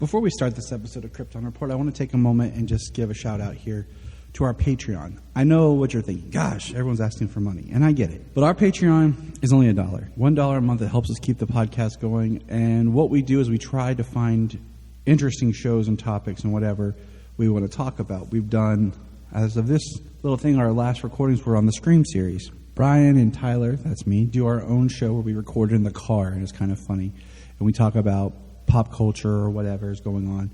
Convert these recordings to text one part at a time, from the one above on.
Before we start this episode of Krypton Report, I want to take a moment and just give a shout out here to our Patreon. I know what you're thinking. Gosh, everyone's asking for money, and I get it. But our Patreon is only $1. $1 a month that helps us keep the podcast going. And what we do is we try to find interesting shows and topics and whatever we want to talk about. We've done, as of this little thing, our last recordings were on the Scream series. Brian and Tyler, that's me, do our own show where we record in the car, and it's kind of funny. And we talk about pop culture or whatever is going on.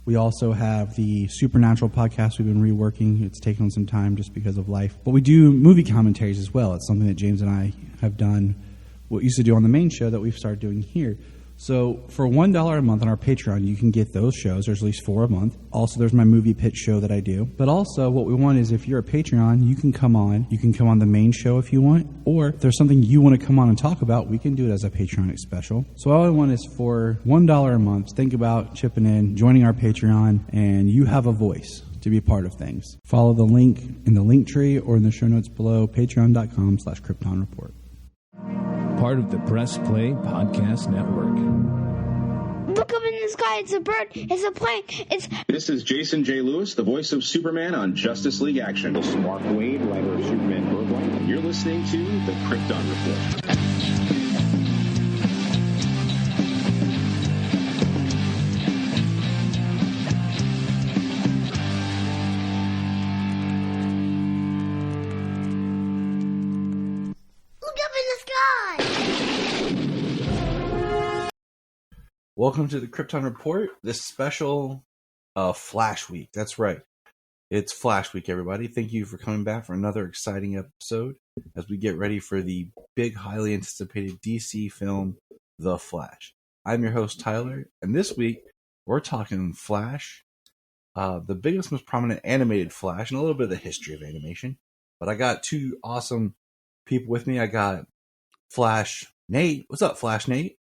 We also have the Supernatural podcast we've been reworking. It's taken some time just because of life. But we do movie commentaries as well. It's something that James and I have done, what we used to do on the main show that we've started doing here. So for $1 a month on our Patreon, you can get those shows. There's at least 4 a month. Also, there's my movie pitch show that I do. But also, what we want is if you're a Patreon, you can come on. You can come on the main show if you want. Or if there's something you want to come on and talk about, we can do it as a Patreon special. So all I want is for $1 a month, think about chipping in, joining our Patreon, and you have a voice to be part of things. Follow the link in the link tree or in the show notes below, patreon.com/KryptonReport. Part of the Press Play Podcast Network. Look up in the sky, it's a bird, it's a plane, This is Jason J. Lewis, the voice of Superman on Justice League Action. This is Mark Wade, writer of Superman Birthright. You're listening to the Krypton Report. Welcome to the Krypton Report, this special Flash Week. That's right. It's Flash Week, everybody. Thank you for coming back for another exciting episode as we get ready for the big, highly anticipated DC film, The Flash. I'm your host, Tyler, and this week we're talking Flash, the biggest, most prominent animated Flash, and a little bit of the history of animation. But I got two awesome people with me. I got Flash Nate. What's up, Flash Nate?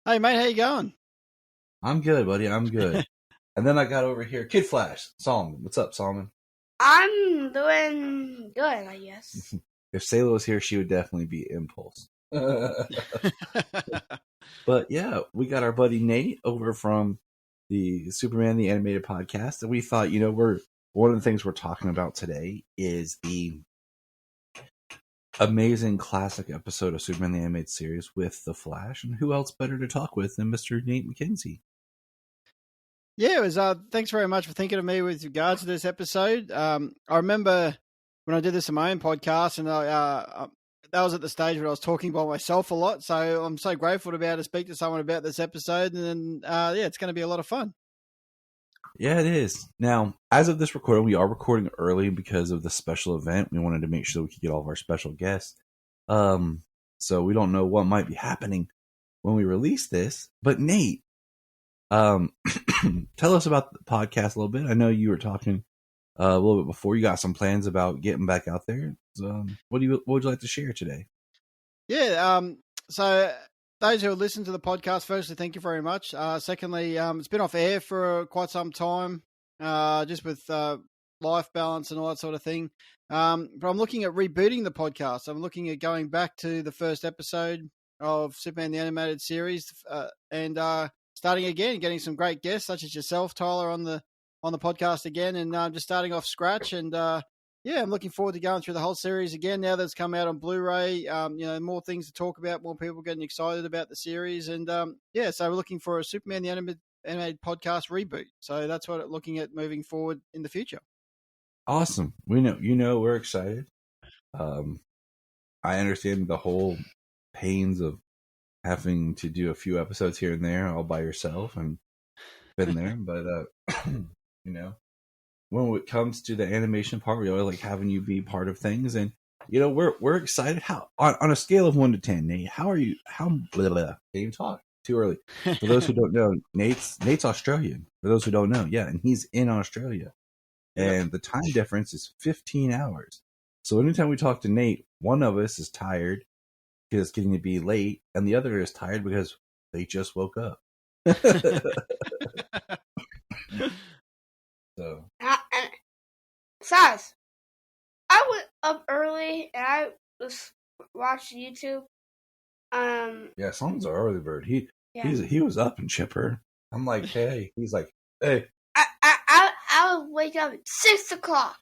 Hey, mate, how you going? I'm good, buddy. I'm good. And then I got over here, Kid Flash, Solomon. What's up, Solomon? I'm doing good, I guess. If Sayla was here, she would definitely be Impulse. But yeah, we got our buddy Nate over from the Superman the Animated Podcast, and we thought, one of the things we're talking about today is the amazing classic episode of Superman the Animated Series with The Flash, and who else better to talk with than Mr. Nate McKenzie? Yeah, it was. Thanks very much for thinking of me with regards to this episode. I remember when I did this on my own podcast, and that was at the stage where I was talking by myself a lot, so I'm so grateful to be able to speak to someone about this episode, and it's going to be a lot of fun. Yeah, it is. Now, as of this recording, we are recording early because of the special event. We wanted to make sure we could get all of our special guests. So we don't know what might be happening when we release this. But Nate, tell us about the podcast a little bit. I know you were talking a little bit before. You got some plans about getting back out there. So, what would you like to share today? Yeah, so those who listen to the podcast, firstly, thank you very much. Secondly, it's been off air for quite some time, just with life balance and all that sort of thing. But I'm looking at rebooting the podcast. I'm looking at going back to the first episode of Superman the Animated Series and starting again, getting some great guests such as yourself, Tyler, on the podcast again, and just starting off scratch. And I'm looking forward to going through the whole series again now that it's come out on Blu-ray. More things to talk about, more people getting excited about the series. And so we're looking for a Superman the Animated Podcast reboot. So that's what I'm looking at moving forward in the future. Awesome. We know, we're excited. I understand the whole pains of having to do a few episodes here and there all by yourself, and been there. But, when it comes to the animation part, we always like having you be part of things, and we're excited. How on a scale of 1 to 10, Nate, how are you? Can't even talk. Too early. For those who don't know, Nate's Australian. For those who don't know, and he's in Australia, and the time difference is 15 hours. So anytime we talk to Nate, one of us is tired because it's getting to be late, and the other is tired because they just woke up. So. Besides, I went up early and I was watching YouTube. Someone's an early bird. He was up and chipper. I'm like, hey. He's like, hey. I would wake up at 6 o'clock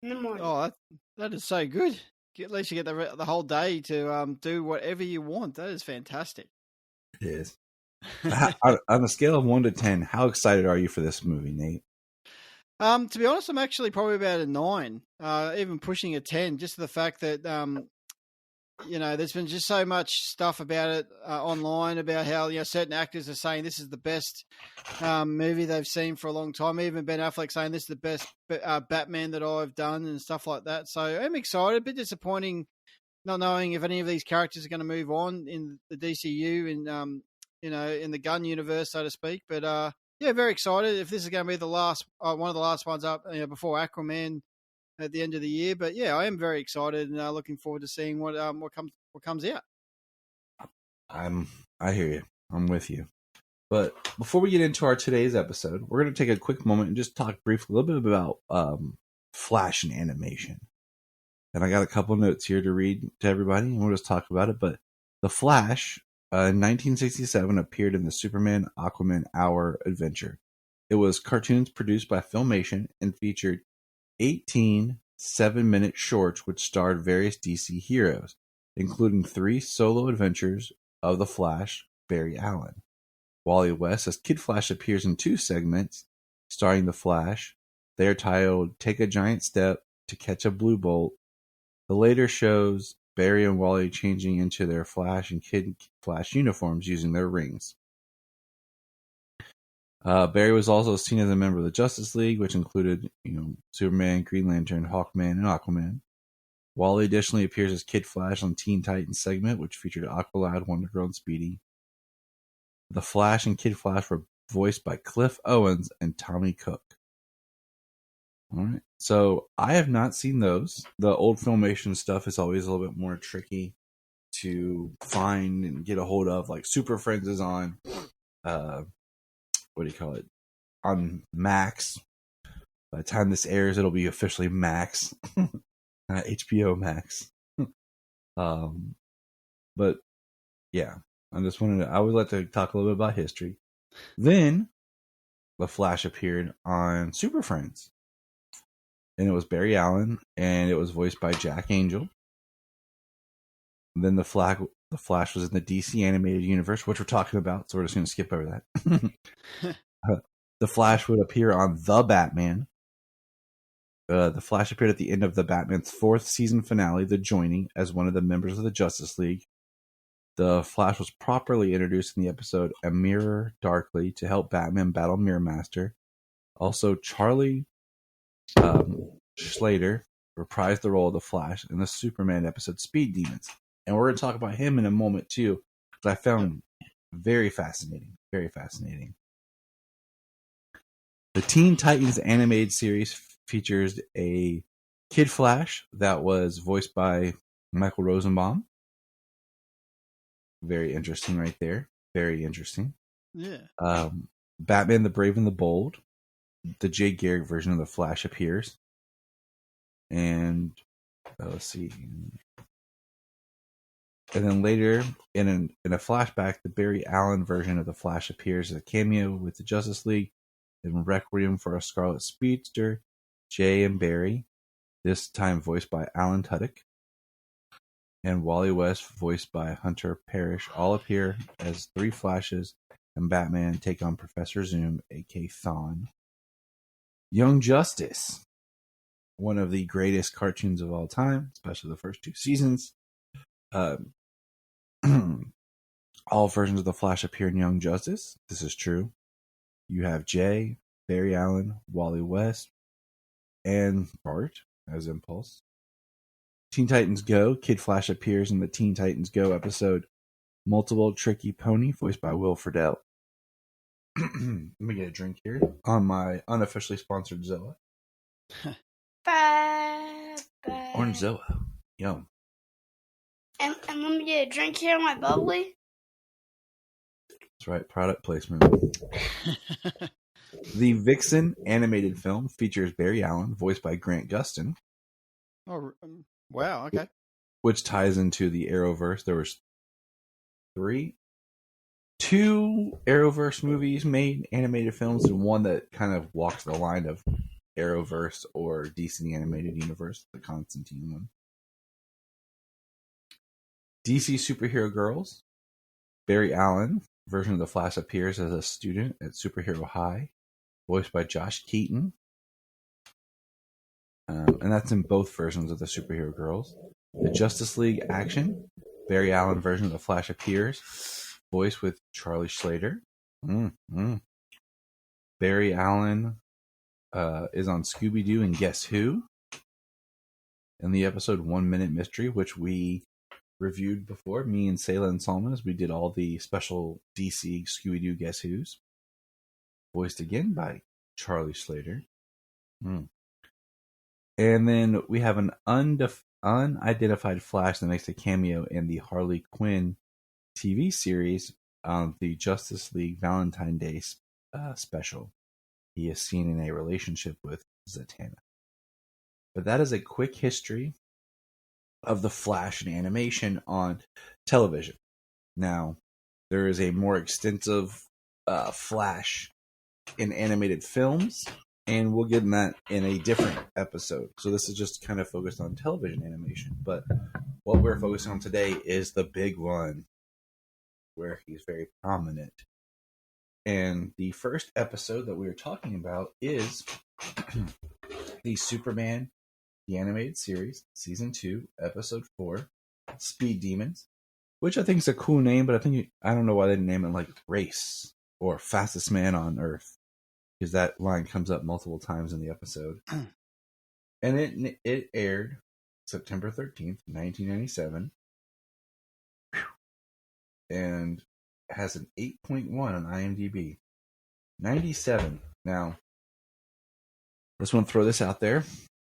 in the morning. Oh, that is so good. At least you get the whole day to do whatever you want. That is fantastic. It is. On a scale of 1 to 10, how excited are you for this movie, Nate? To be honest, I'm actually probably about a 9, even pushing a 10, just the fact that, there's been just so much stuff about it online about how, certain actors are saying this is the best movie they've seen for a long time. Even Ben Affleck saying this is the best Batman that I've done and stuff like that. So I'm excited, a bit disappointing not knowing if any of these characters are going to move on in the DCU and, in the Gunn universe, so to speak. But, very excited if this is going to be the last, one of the last ones up before Aquaman at the end of the year. But I am very excited and looking forward to seeing what comes out. I hear you. I'm with you. But before we get into our today's episode, we're going to take a quick moment and just talk briefly a little bit about Flash and animation. And I got a couple notes here to read to everybody, and we'll just talk about it. But The Flash, in 1967, appeared in the Superman Aquaman Hour adventure. It was cartoons produced by Filmation and featured 18 7-minute shorts which starred various DC heroes, including 3 solo adventures of the Flash, Barry Allen. Wally West as Kid Flash appears in 2 segments starring the Flash. They are titled Take a Giant Step to Catch a Blue Bolt. The later shows Barry and Wally changing into their Flash and Kid Flash uniforms using their rings. Barry was also seen as a member of the Justice League, which included, Superman, Green Lantern, Hawkman, and Aquaman. Wally additionally appears as Kid Flash on Teen Titans segment, which featured Aqualad, Wonder Girl, and Speedy. The Flash and Kid Flash were voiced by Cliff Owens and Tommy Cook. All right. So I have not seen those. The old Filmation stuff is always a little bit more tricky to find and get a hold of. Like Super Friends is on, on Max. By the time this airs, it'll be officially Max, HBO Max. But yeah, I would like to talk a little bit about history. Then the Flash appeared on Super Friends. And it was Barry Allen, and it was voiced by Jack Angel. And then the Flash was in the DC animated universe, which we're talking about, so we're just going to skip over that. The Flash would appear on The Batman. The Flash appeared at the end of the Batman's 4th season finale, The Joining, as one of the members of the Justice League. The Flash was properly introduced in the episode A Mirror Darkly to help Batman battle Mirror Master. Also, Charlie Slater reprised the role of the Flash in the Superman episode Speed Demons. And we're going to talk about him in a moment too, because I found very fascinating. Very fascinating. The Teen Titans animated series features a Kid Flash that was voiced by Michael Rosenbaum. Very interesting right there. Very interesting. Yeah. Batman the Brave and the Bold. The Jay Garrick version of the Flash appears. And let's see. And then later, in a flashback, the Barry Allen version of the Flash appears as a cameo with the Justice League in Requiem for a Scarlet Speedster, Jay and Barry, this time voiced by Alan Tudyk, and Wally West, voiced by Hunter Parrish, all appear as 3 Flashes, and Batman take on Professor Zoom, a.k.a. Thawne. Young Justice, one of the greatest cartoons of all time, especially the first 2 seasons. All versions of the Flash appear in Young Justice. This is true. You have Jay, Barry Allen, Wally West, and Bart as Impulse. Teen Titans Go. Kid Flash appears in the Teen Titans Go episode Multiple Tricky Pony, voiced by Will Friedle. Let me get a drink here on my unofficially sponsored Zoa. Orange Zoa. Yum. And let me get a drink here on my bubbly. That's right, product placement. The Vixen animated film features Barry Allen, voiced by Grant Gustin. Oh, wow, okay. Which ties into the Arrowverse. There was 3 2 Arrowverse movies made, animated films, and one that kind of walks the line of Arrowverse or DC Animated Universe, the Constantine one. DC Superhero Girls. Barry Allen, version of The Flash, appears as a student at Superhero High, voiced by Josh Keaton. And that's in both versions of the Superhero Girls. The Justice League Action. Barry Allen version of The Flash appears, voiced with Charlie Slater. Barry Allen is on Scooby-Doo and Guess Who? In the episode 1 Minute Mystery, which we reviewed before, me and Sayla and Salman, as we did all the special DC Scooby-Doo Guess Who's. Voiced again by Charlie Slater. And then we have an unidentified Flash that makes a cameo in the Harley Quinn TV series on the Justice League Valentine's Day special. He is seen in a relationship with Zatanna. But that is a quick history of the Flash and animation on television. Now, there is a more extensive Flash in animated films, and we'll get in that in a different episode. So this is just kind of focused on television animation. But what we're focusing on today is the big one, where he's very prominent. And the first episode that we are talking about is the Superman, the animated series, season 2, episode 4, Speed Demons, which I think is a cool name, but I don't know why they didn't name it like Race or Fastest Man on Earth, because that line comes up multiple times in the episode. And it aired September 13th, 1997, and has an 8.1 on IMDb. 97. Now, I just want to throw this out there.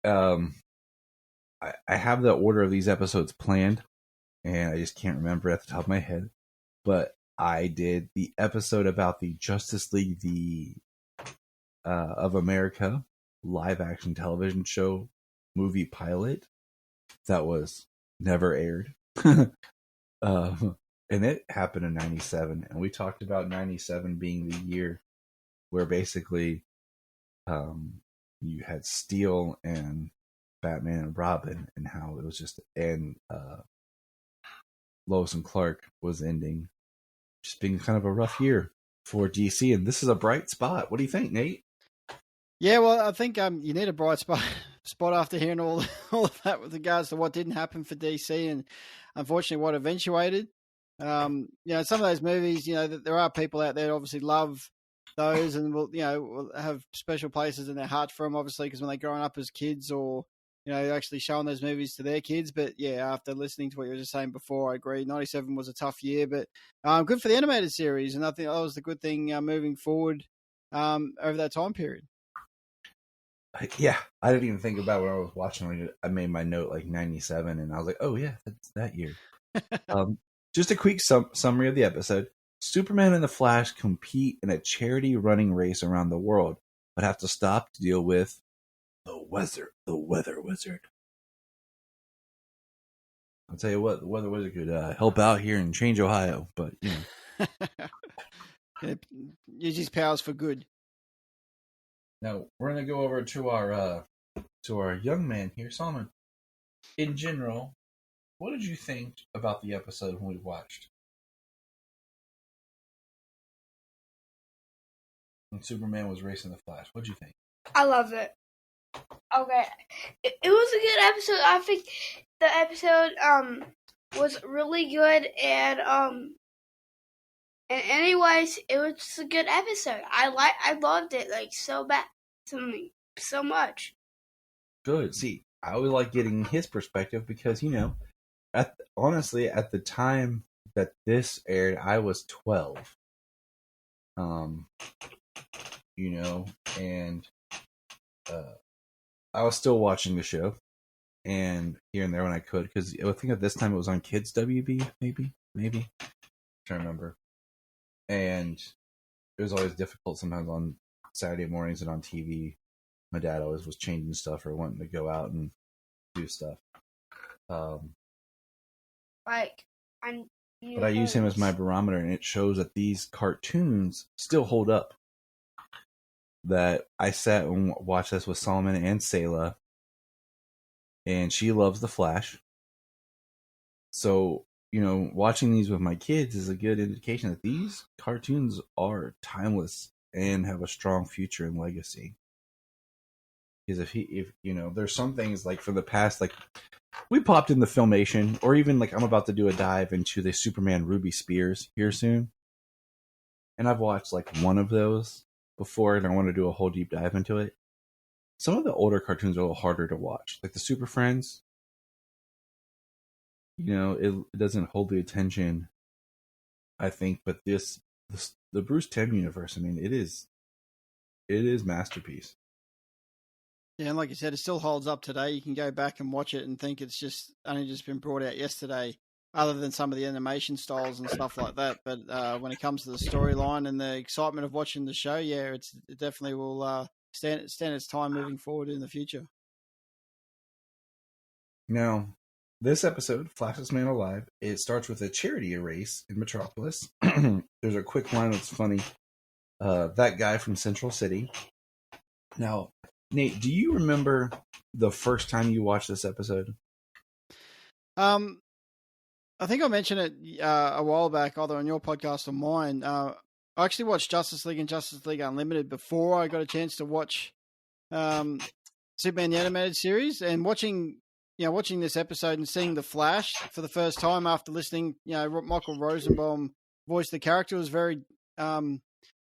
I have the order of these episodes planned, and I just can't remember at the top of my head. But I did the episode about the Justice League of America live action television show movie pilot that was never aired. And it happened in 97, and we talked about 97 being the year where basically you had Steel and Batman and Robin, and how it was just, and Lois and Clark was ending, just being kind of a rough year for DC, and this is a bright spot. What do you think, Nate? Yeah, well, I think you need a bright spot after hearing all of that with regards to what didn't happen for DC, and unfortunately what eventuated. Some of those movies, there are people out there that obviously love those and will have special places in their heart for them, obviously, because when they're growing up as kids or, actually showing those movies to their kids. But yeah, after listening to what you were just saying before, I agree. 97 was a tough year, but good for the animated series. And I think that was the good thing moving forward over that time period. Yeah, I didn't even think about when I was watching. I made my note like 97, and I was like, oh yeah, that's that year. Just a quick summary of the episode. Superman and the Flash compete in a charity running race around the world, but have to stop to deal with the weather wizard. I'll tell you what, the weather wizard could help out here in Change, Ohio, but use his powers for good. Now we're gonna go over to our young man here, Solomon. In general, what did you think about the episode when we watched? When Superman was racing the Flash, what did you think? I loved it. Okay, it was a good episode. I think the episode was really good, and anyways, it was a good episode. I loved it like so much. Good. See, I always like getting his perspective because honestly, at the time that this aired, I was 12. And I was still watching the show, and here and there when I could, because I think at this time it was on Kids WB, maybe. I'm trying to remember. And it was always difficult sometimes on Saturday mornings and on TV. My dad always was changing stuff or wanting to go out and do stuff. Like, I but I use him as my barometer, and it shows that these cartoons still hold up. That I sat and watched this with Solomon and Selah, and she loves The Flash. So, watching these with my kids is a good indication that these cartoons are timeless and have a strong future and legacy. Because if there's some things like from the past, like we popped in the Filmation, or even like I'm about to do a dive into the Superman Ruby Spears here soon. And I've watched like one of those before, and I want to do a whole deep dive into it. Some of the older cartoons are a little harder to watch, like the Super Friends. It doesn't hold the attention, I think. But the Bruce Timm universe, I mean, it is masterpiece. Yeah, and like you said, it still holds up today. You can go back and watch it and think it's just only just been brought out yesterday, other than some of the animation styles and stuff like that. But when it comes to the storyline and the excitement of watching the show, yeah, it definitely will stand its time moving forward in the future. Now, this episode, Flashiest Man Alive, it starts with a charity race in Metropolis. There's a quick line that's funny. That guy from Central City. Now, Nate, do you remember the first time you watched this episode? I think I mentioned it a while back, either on your podcast or mine. I actually watched Justice League and Justice League Unlimited before I got a chance to watch Superman the Animated Series, and watching this episode and seeing The Flash for the first time after listening, Michael Rosenbaum voice the character was very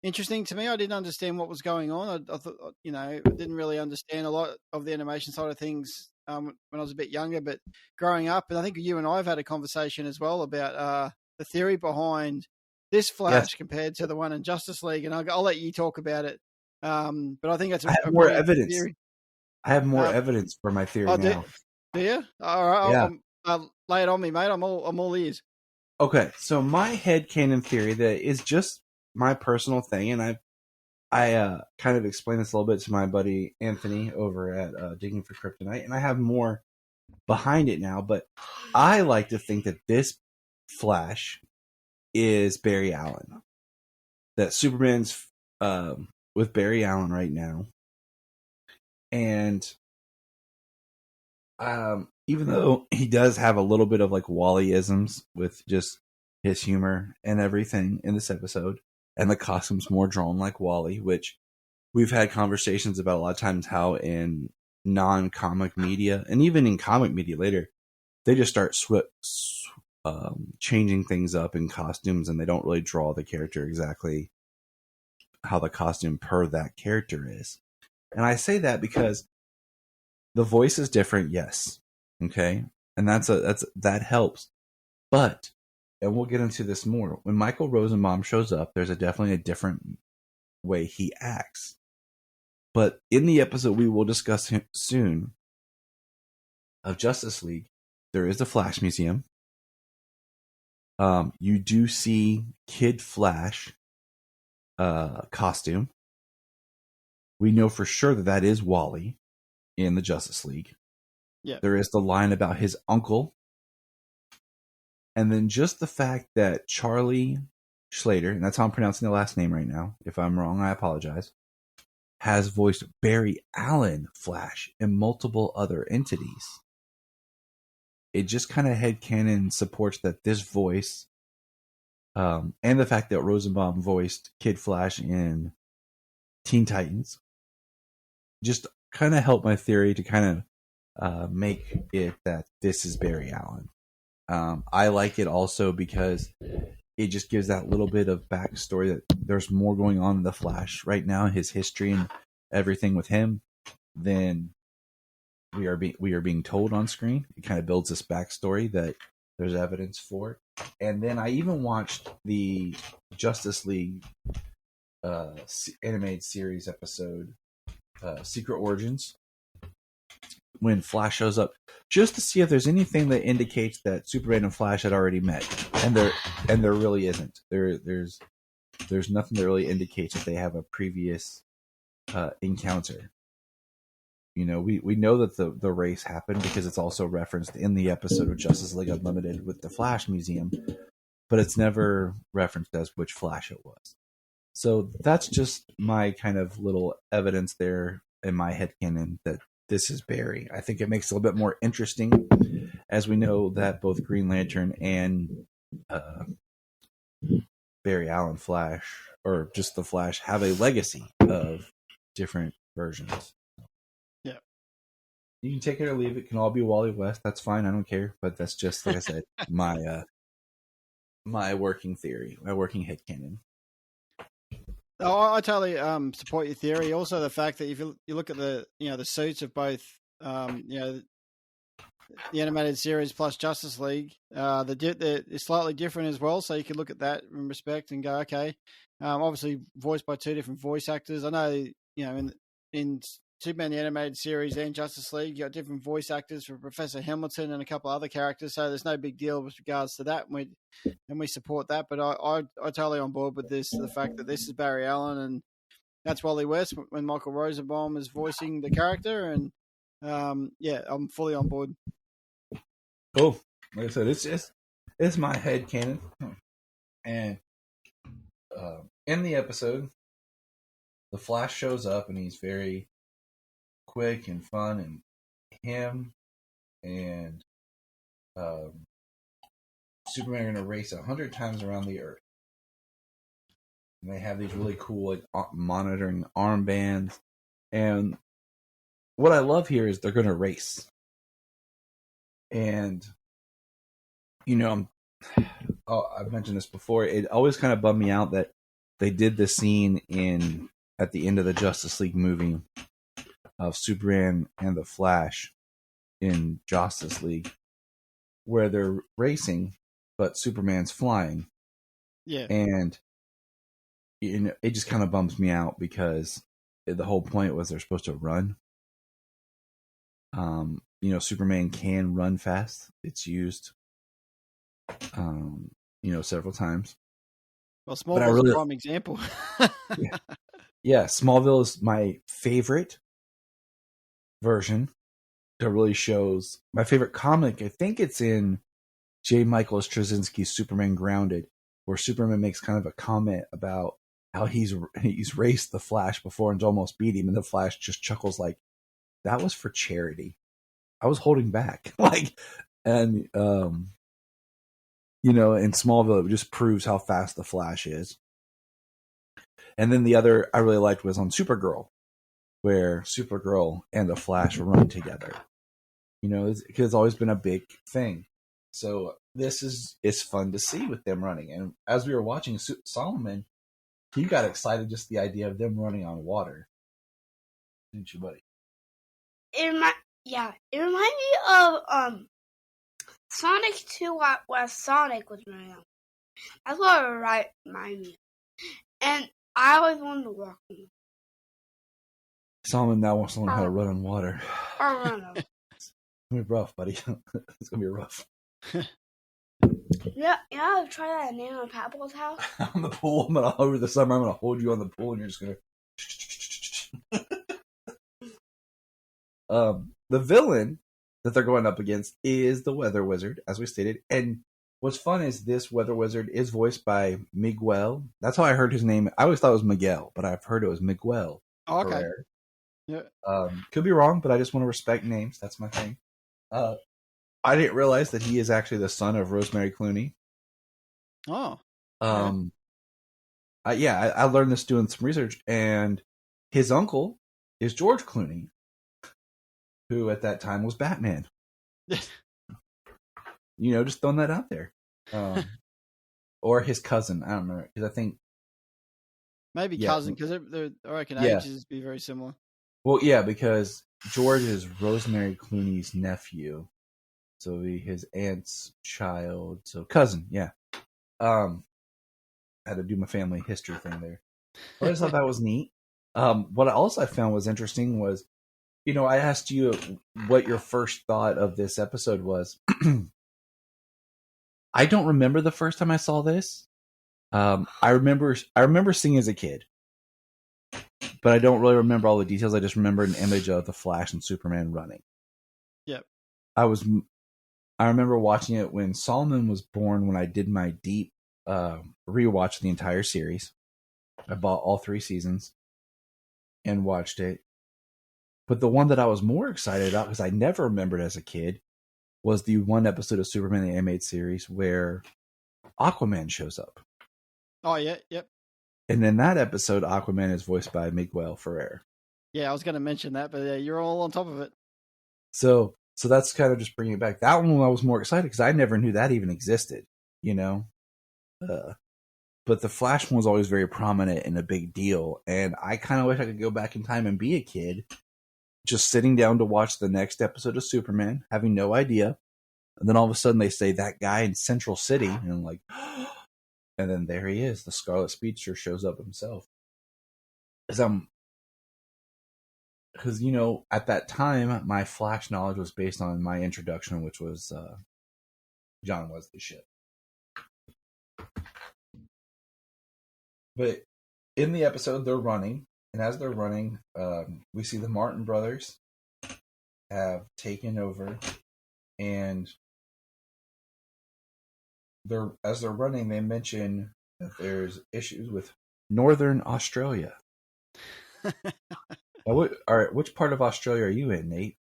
interesting to me. I didn't understand what was going on. I thought, I didn't really understand a lot of the animation side of things when I was a bit younger, but growing up, and I think you and I have had a conversation as well about the theory behind this Flash compared to the one in Justice League, and I'll let you talk about it. But I think that's I have more evidence. Theory. I have more evidence for my theory now. Do you? All right, yeah. I'll lay it on me, mate. I'm all ears. Okay, so my headcanon theory that is just my personal thing, and I kind of explained this a little bit to my buddy Anthony over at Digging for Kryptonite, and I have more behind it now, but I like to think that this Flash is Barry Allen. That Superman's with Barry Allen right now. And even though he does have a little bit of like Wally-isms with just his humor and everything in this episode, and the costume's more drawn like Wally, which we've had conversations about a lot of times how in non-comic media, and even in comic media later, they just start changing things up in costumes, and they don't really draw the character exactly how the costume per that character is. And I say that because the voice is different, yes. Okay? And that helps. But, and we'll get into this more, when Michael Rosenbaum shows up, there's definitely a different way he acts. But in the episode we will discuss him soon of Justice League, there is the Flash Museum. You do see Kid Flash costume. We know for sure that is Wally in the Justice League. Yeah. There is the line about his uncle. And then just the fact that Charlie Slater, and that's how I'm pronouncing the last name right now. If I'm wrong, I apologize. Has voiced Barry Allen Flash in multiple other entities. It just kind of headcanon supports that this voice, and the fact that Rosenbaum voiced Kid Flash in Teen Titans, just kind of helped my theory to kind of make it that this is Barry Allen. I like it also because it just gives that little bit of backstory that there's more going on in the Flash right now, his history and everything with him, than we are being told on screen. It kind of builds this backstory that there's evidence for. And then I even watched the Justice League animated series episode, Secret Origins, when Flash shows up, just to see if there's anything that indicates that Superman and Flash had already met, and there really isn't. There's nothing that really indicates that they have a previous encounter. You know, we know that the race happened because it's also referenced in the episode of Justice League Unlimited with the Flash Museum. but it's never referenced as which Flash it was. So that's just my kind of little evidence there in my headcanon that this is Barry. I think it makes it a little bit more interesting, as we know that both Green Lantern and Barry Allen Flash, or just the Flash, have a legacy of different versions. Yeah. You can take it or leave it. Can all be Wally West. That's fine. I don't care. But that's just, like I said, my working theory, my working headcanon. Oh, I totally support your theory. Also, the fact that if you look at the suits of both the animated series plus Justice League, they're slightly different as well. So you could look at that in respect and go, okay, obviously voiced by two different voice actors. I know in Superman the animated series and Justice League, you got different voice actors for Professor Hamilton and a couple other characters. So there's no big deal with regards to that. And we support that. But I totally on board with this. The fact that this is Barry Allen and that's Wally West when Michael Rosenbaum is voicing the character. And I'm fully on board. Cool. Like I said, it's my headcanon. And in the episode, the Flash shows up and he's very quick and fun, and him and Superman are going to race 100 times around the Earth. And they have these really cool monitoring armbands. And what I love here is they're going to race. And, I've mentioned this before. It always kind of bummed me out that they did the scene at the end of the Justice League movie of Superman and the Flash in Justice League, where they're racing, but Superman's flying. Yeah. And it just kind of bums me out because the whole point was they're supposed to run. Superman can run fast. It's used, several times. Well, Smallville's a prime example. Yeah, Smallville is my favorite version. That really shows my favorite comic. I think it's in J. Michael Straczynski's Superman Grounded, where Superman makes kind of a comment about how he's raced the Flash before and almost beat him, and the Flash just chuckles like, "That was for charity. I was holding back." In Smallville, it just proves how fast the Flash is. And then the other I really liked was on Supergirl, where Supergirl and the Flash run together. It's always been a big thing. So it's fun to see with them running. And as we were watching Solomon, he got excited just the idea of them running on water. Didn't you, buddy? It reminded me of Sonic 2 where Sonic was running on. That's what it reminded me. And I always wanted to walk on. Solomon now wants to learn how to run on water. Or run on. It's gonna be rough, buddy. It's gonna be rough. Yeah, I'll try that at Nana and Papa's house. On the pool, over the summer, I'm gonna hold you on the pool, and you're just gonna. The villain that they're going up against is the Weather Wizard, as we stated. And what's fun is this Weather Wizard is voiced by Miguel. That's how I heard his name. I always thought it was Miguel, but I've heard it was Miguel. Oh, okay. Yeah. Could be wrong, but I just want to respect names. That's my thing. I didn't realize that he is actually the son of Rosemary Clooney. Oh. I learned this doing some research, and his uncle is George Clooney, who at that time was Batman. Just throwing that out there. Or his cousin. I don't remember, because I think maybe cousin, because I reckon ages be very similar. Well, yeah, because George is Rosemary Clooney's nephew, so his aunt's child, so cousin, yeah. I had to do my family history thing there. But I just thought that was neat. What I found was interesting was, I asked you what your first thought of this episode was. I don't remember the first time I saw this. I remember seeing as a kid, but I don't really remember all the details. I just remember an image of the Flash and Superman running. Yep. I remember watching it when Solomon was born, when I did my deep rewatched the entire series. I bought all 3 seasons and watched it. But the one that I was more excited about, because I never remembered as a kid, was the one episode of Superman the Animated Series where Aquaman shows up. Oh, yeah, yep. And in that episode, Aquaman is voiced by Miguel Ferrer. Yeah, I was going to mention that, but you're all on top of it. So that's kind of just bringing it back. That one I was more excited because I never knew that even existed, you know? But the Flash one was always very prominent and a big deal. And I kind of wish I could go back in time and be a kid, just sitting down to watch the next episode of Superman, having no idea. And then all of a sudden they say that guy in Central City, and I'm like, and then there he is. The Scarlet Speedster shows up himself. Because, you know, at that time, my Flash knowledge was based on my introduction, which was John Wesley Shipp. But in the episode, they're running. And as they're running, we see the Martin brothers have taken over. And as they're running, they mention that there's issues with Northern Australia. All right, which part of Australia are you in, Nate?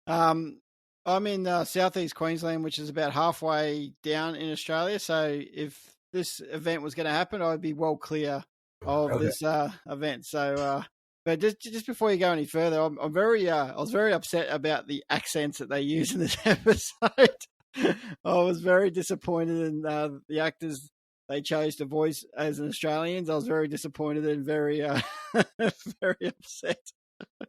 I'm in southeast Queensland, which is about halfway down in Australia. So if this event was going to happen, I would be well clear of this event. So, but just before you go any further, I was very upset about the accents that they use in this episode. I was very disappointed in the actors they chose to voice as an Australians. I was very disappointed and very, very upset.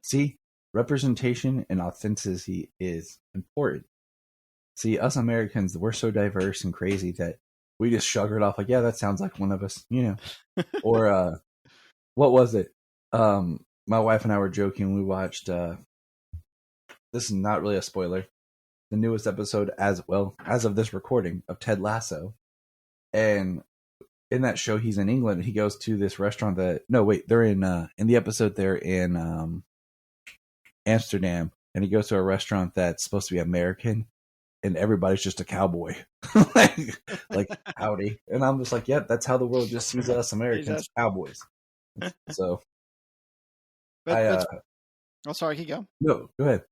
See, representation and authenticity is important. See, us Americans, we're so diverse and crazy that we just shrug it off like, yeah, that sounds like one of us, you know. Or, what was it? My wife and I were joking. We watched, this is not really a spoiler, the newest episode as of this recording of Ted Lasso. And in that show, he's in England. He goes to this restaurant they're in the episode, they're in Amsterdam, and he goes to a restaurant that's supposed to be American, and everybody's just a cowboy. like howdy. And I'm just like, yeah, that's how the world just sees us Americans, cowboys. So, oh, sorry, keep going. No, go ahead.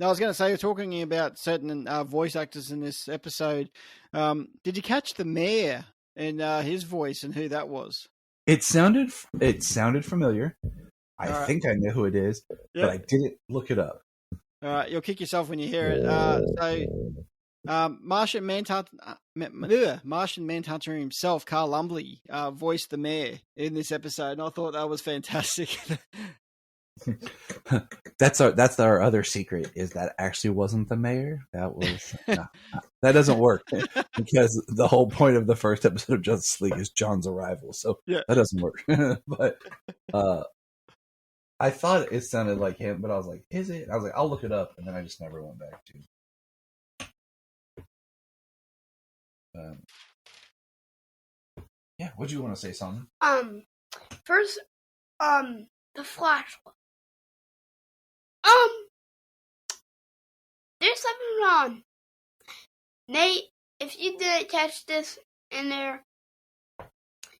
No, I was going to say, you're talking about certain voice actors in this episode. Did you catch the mayor and his voice and who that was? It sounded familiar. I think I know who it is, yep. But I didn't look it up. All right, you'll kick yourself when you hear it. Martian Manhunter himself, Carl Lumbly, voiced the mayor in this episode, and I thought that was fantastic. That's our other secret, is that actually wasn't the mayor. That was that doesn't work because the whole point of the first episode of Justice League is John's arrival, so that doesn't work. But I thought it sounded like him, but I was like, is it? I was like, I'll look it up, and then I just never went back to. Yeah, what do you want to say, something? First, the Flash one. There's something wrong. Nate, if you didn't catch this in there,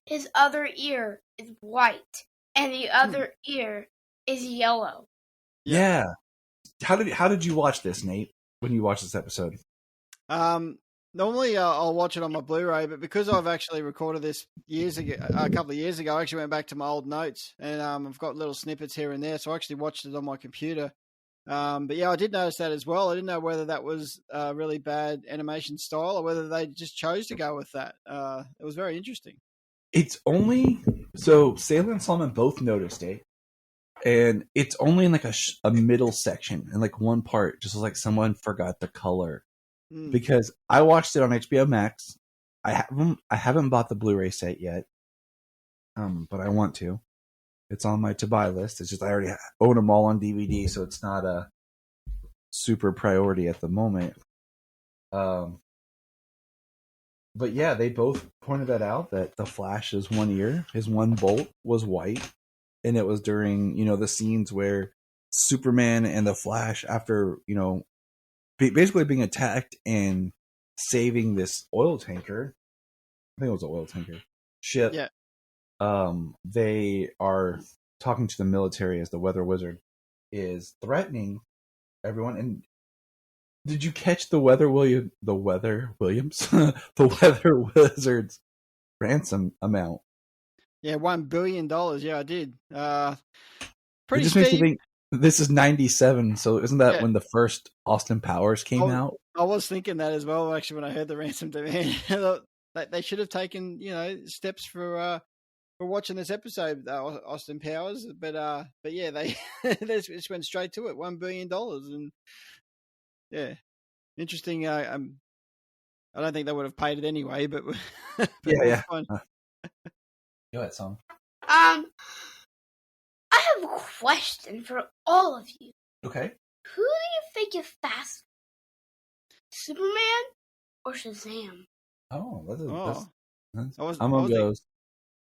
his other ear is white, and the other ear is yellow. Yeah. How did you watch this, Nate, when you watched this episode? Normally I'll watch it on my Blu-ray, but because I've actually recorded this a couple of years ago, I actually went back to my old notes, and I've got little snippets here and there, so I actually watched it on my computer. But yeah, I did notice that as well. I didn't know whether that was a really bad animation style or whether they just chose to go with that. It was very interesting. It's only so Salem and Solomon both noticed it, and it's only in like a middle section, and like one part just like someone forgot the color. Because I watched it on HBO Max. I haven't bought the Blu-ray set yet, but I want to. It's on my to-buy list. It's just I already own them all on DVD, so it's not a super priority at the moment. But yeah, they both pointed that out, that the Flash's one ear, his one bolt was white, and it was during, the scenes where Superman and the Flash, after, basically being attacked and saving this oil tanker, think it was an oil tanker ship. Yeah. They are talking to the military as the weather wizard is threatening everyone. And did you catch the weather Williams, the weather wizard's ransom amount? Yeah, $1 billion. Yeah, I did. It Pretty just makes you steep. think. This is 97, so isn't that Yeah. when the first Austin Powers came out? I was thinking that as well, actually, when I heard the ransom demand. They should have taken, steps for watching this episode, Austin Powers. But yeah, they just went straight to it, $1 billion, and yeah, interesting. I don't think they would have paid it anyway, but, but Yeah. fine. Go ahead, Song. I have a question for all of you. Okay. Who do you think is faster? Superman or Shazam? Oh, that's I I'm gonna was go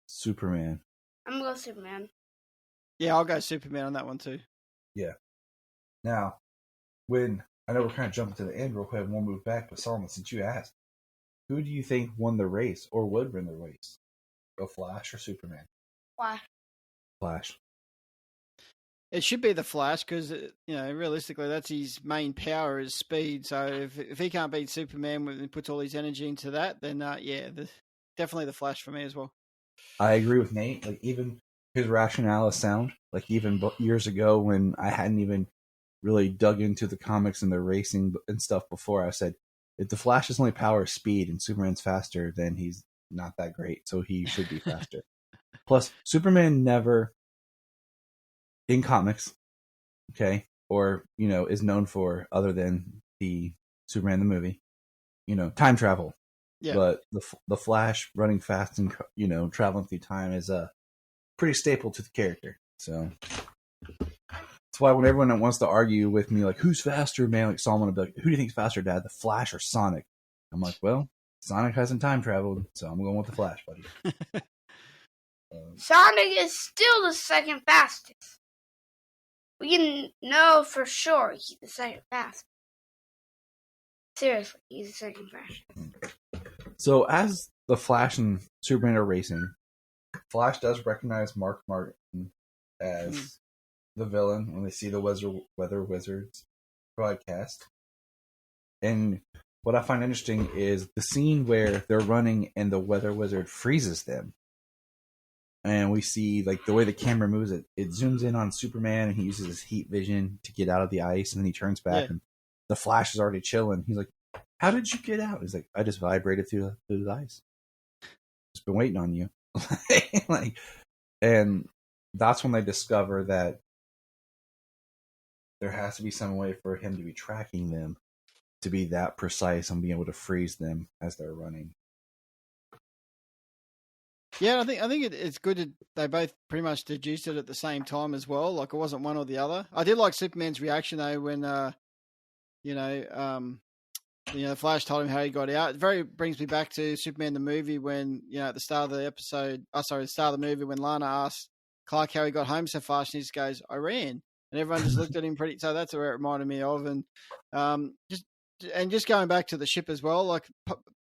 Superman. I'm gonna go Superman. Yeah, I'll go Superman on that one too. Now, when I know we're kind of jumping to the end real quick, and we'll move back, but Solomon, since you asked, who do you think won the race or would win the race? Go Flash or Superman? Why? Flash. It should be the Flash because, realistically, that's his main power is speed. So if he can't beat Superman and puts all his energy into that, then definitely the Flash for me as well. I agree with Nate. Like, even his rationale is sound. Like, even years ago when I hadn't even really dug into the comics and the racing and stuff before, I said, if the Flash's only power is speed and Superman's faster, then he's not that great. So he should be faster. Plus, Superman never, in comics, okay, or, is known for, other than the Superman the movie, time travel. Yeah. But the Flash running fast and, traveling through time is a pretty staple to the character. So that's why when everyone wants to argue with me, like, who's faster, man? Like, Solomon will be like, who do you think's faster, Dad? The Flash or Sonic? I'm like, well, Sonic hasn't time traveled, so I'm going with the Flash, buddy. Sonic is still the second fastest. We can know for sure he's the second fastest. Seriously, he's the second fastest. So as the Flash and Superman are racing, Flash does recognize Mark Martin as the villain when they see the Weather Wizards broadcast. And what I find interesting is the scene where they're running and the Weather Wizard freezes them. And we see, like, the way the camera moves, it zooms in on Superman, and he uses his heat vision to get out of the ice, and then he turns back, and the Flash is already chilling. He's like, how did you get out? He's like, I just vibrated through the ice. Just been waiting on you. And that's when they discover that there has to be some way for him to be tracking them, to be that precise and being able to freeze them as they're running. Yeah, I think it's good that they both pretty much deduced it at the same time as well. Like, it wasn't one or the other. I did like Superman's reaction though when, the Flash told him how he got out. It very brings me back to Superman the movie when, at the start of the movie when Lana asked Clark how he got home so fast, and he just goes, I ran, and everyone just looked at him pretty. So that's where it reminded me of, and just going back to the ship as well, like.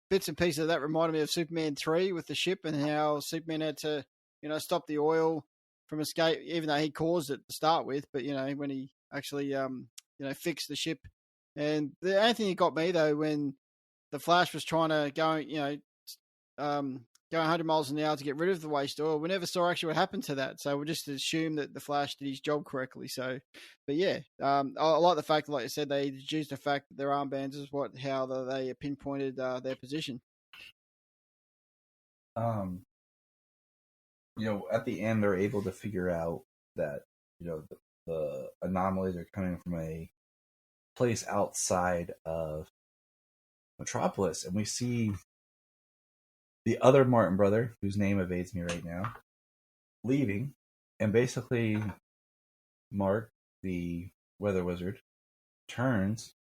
Bits and pieces of that reminded me of Superman 3 with the ship and how Superman had to, stop the oil from escape, even though he caused it to start with. But, when he actually, fixed the ship. And the only thing that got me, though, when the Flash was trying to go, going 100 miles an hour to get rid of the waste oil, we never saw actually what happened to that. So we just assumed that the Flash did his job correctly. So, but yeah, I like the fact that, like I said, they deduced the fact that their armbands is how they pinpointed their position. At the end, they're able to figure out that, the anomalies are coming from a place outside of Metropolis. And we see the other Martin brother, whose name evades me right now, leaving, and basically Mark, the Weather Wizard, turns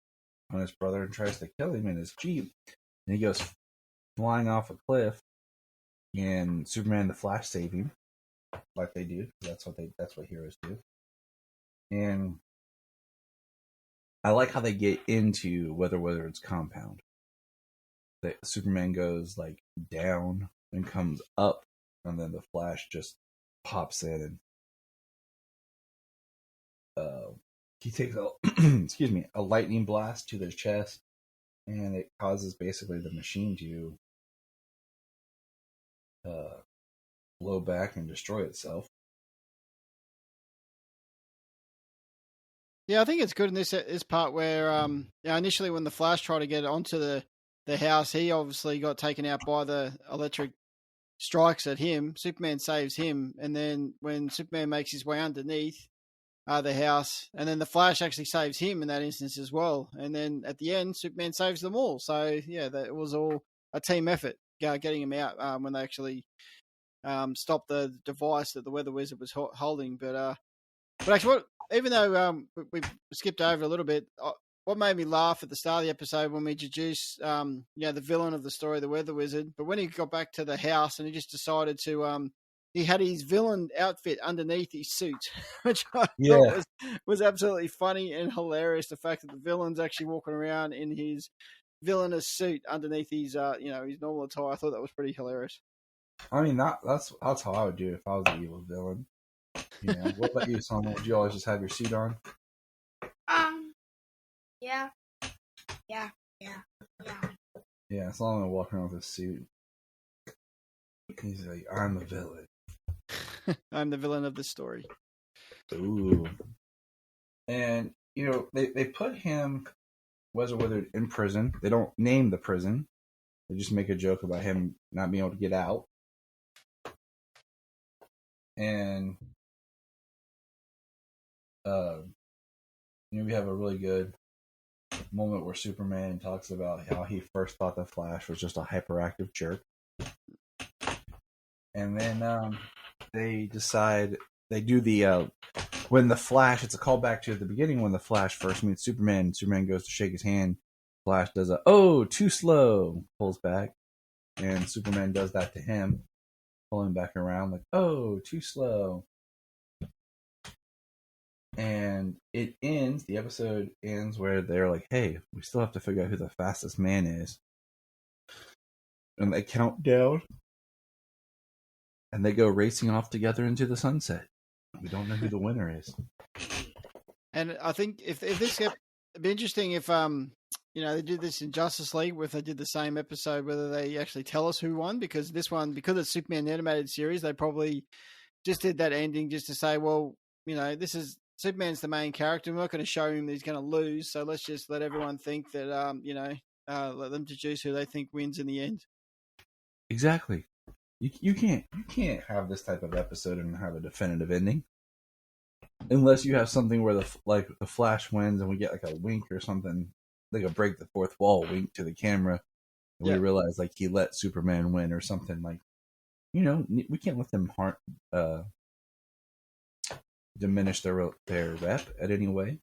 on his brother and tries to kill him in his Jeep, and he goes flying off a cliff, and Superman and the Flash save him, like they do. That's what heroes do. And I like how they get into Weather Wizard's compound. Superman goes like down and comes up, and then the Flash just pops in and he takes a excuse me, a lightning blast to their chest, and it causes basically the machine to blow back and destroy itself. Yeah, I think it's good in this part where initially when the Flash tried to get onto the house, he obviously got taken out by the electric strikes at him. Superman saves him, and then when Superman makes his way underneath the house, and then the Flash actually saves him in that instance as well. And then at the end, Superman saves them all. So yeah, it was all a team effort getting him out when they actually stopped the device that the Weather Wizard was holding. But actually, even though we skipped over a little bit, what made me laugh at the start of the episode when we introduced the villain of the story, the Weather Wizard, but when he got back to the house and he just decided to he had his villain outfit underneath his suit, which I thought was absolutely funny and hilarious. The fact that the villain's actually walking around in his villainous suit underneath his his normal attire, I thought that was pretty hilarious. I mean, that's how I would do it if I was the evil villain. You know, what about you, Selma? Would you always just have your suit on? Yeah. Yeah, as long as I'm walking around with a suit. He's like, I'm the villain. I'm the villain of the story. Ooh. And, they put him, Weather Wizard, in prison. They don't name the prison. They just make a joke about him not being able to get out. And, we have a really good moment where Superman talks about how he first thought the Flash was just a hyperactive jerk. And then they decide, they do when the Flash, it's a callback to at the beginning when the Flash first meets Superman. Superman goes to shake his hand. Flash does too slow, pulls back. And Superman does that to him, pulling back around like, too slow. And the episode ends where they're like, hey, we still have to figure out who the fastest man is. And they count down. And they go racing off together into the sunset. We don't know who the winner is. And I think if this, it'd be interesting if they did this in Justice League, if they did the same episode, whether they actually tell us who won, because this one, because it's Superman animated series, they probably just did that ending just to say, well, this is Superman's the main character. We're not going to show him that he's going to lose, so let's just let everyone think that let them deduce who they think wins in the end. Exactly. You can't have this type of episode and have a definitive ending, unless you have something where the Flash wins and we get like a wink or something, like a break the fourth wall wink to the camera, and we realize like he let Superman win or something. Like, we can't let them diminish their rep at any way.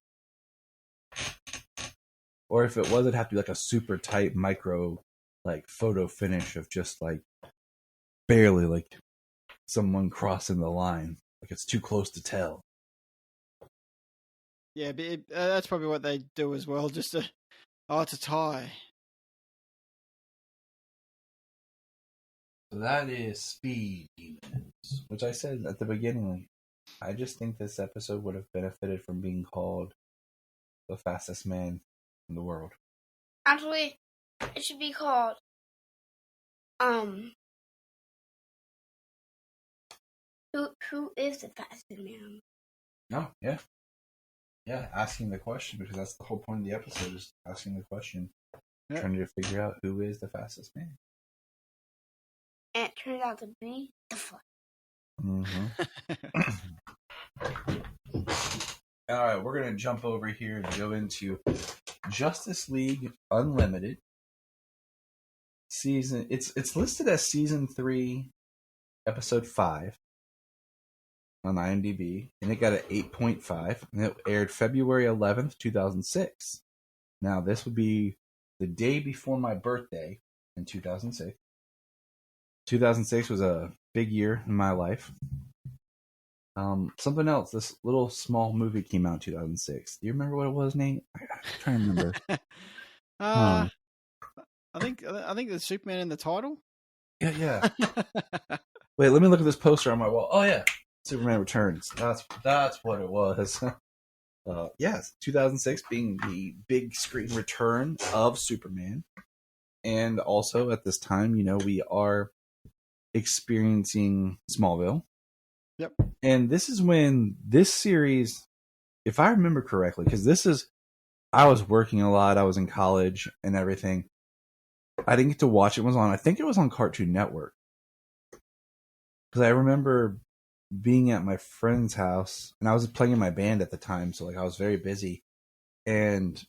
Or if it was, it'd have to be like a super tight micro like photo finish of just like barely like someone crossing the line, like it's too close to tell. Yeah, but that's probably what they do as well, just to it's a tie. So that is Speed Demons, which I said at the beginning, like, I just think this episode would have benefited from being called the fastest man in the world. Actually, it should be called Who is the fastest man? Oh, yeah. Yeah, asking the question, because that's the whole point of the episode, is asking the question, trying to figure out who is the fastest man. And it turned out to be the Flash. Mm-hmm. All right, we're going to jump over here and go into Justice League Unlimited. It's listed as Season 3, Episode 5 on IMDb, and it got an 8.5, and it aired February 11th, 2006. Now, this would be the day before my birthday in 2006. 2006 was a big year in my life. Something else, this little small movie came out in 2006. Do you remember what it was, Nate? I'm trying to remember. I I think there's Superman in the title. Yeah. Wait, let me look at this poster on my wall. Oh yeah, Superman Returns. That's what it was. Yes, 2006 being the big screen return of Superman, and also at this time, we are experiencing Smallville. Yep. And this is when this series, if I remember correctly, because I was working a lot, I was in college and everything. I didn't get to watch it. I think it was on Cartoon Network. Because I remember being at my friend's house, and I was playing in my band at the time, so I was very busy. And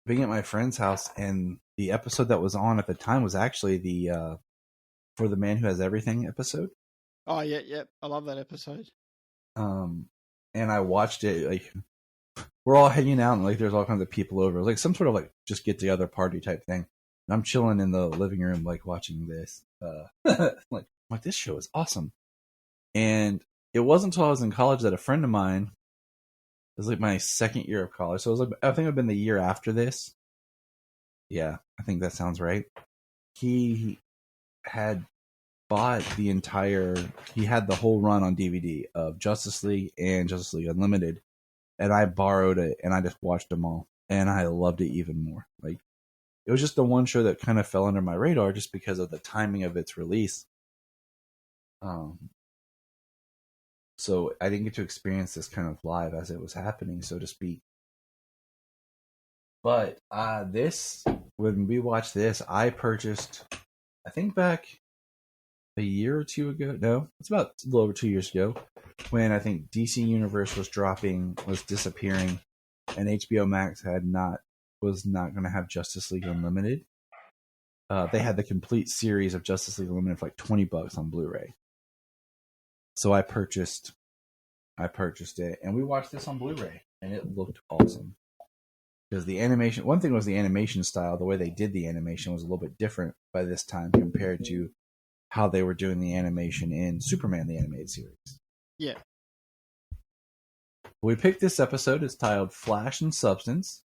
being at my friend's house, and the episode that was on at the time was actually the For the Man Who Has Everything episode. Oh yeah, I love that episode. And I watched it, we're all hanging out, and there's all kinds of people over. It was some sort of just get together party type thing. And I'm chilling in the living room, watching this. This show is awesome. And it wasn't until I was in college that a friend of mine, it was my second year of college. So it was I think it had been the year after this. Yeah, I think that sounds right. He had bought he had the whole run on DVD of Justice League and Justice League Unlimited. And I borrowed it and I just watched them all. And I loved it even more. It was just the one show that kind of fell under my radar just because of the timing of its release. So I didn't get to experience this kind of live as it was happening, so to speak. But when we watched this, I purchased, I think back a year or two ago. No, it's about a little over 2 years ago, when I think DC Universe was disappearing, and HBO Max was not going to have Justice League Unlimited. They had the complete series of Justice League Unlimited for $20 on Blu-ray. So I purchased it, and we watched this on Blu-ray, and it looked awesome. Because the animation, one thing was the animation style. The way they did the animation was a little bit different by this time compared to how they were doing the animation in Superman the Animated Series. Yeah. We picked this episode. It's titled Flash and Substance.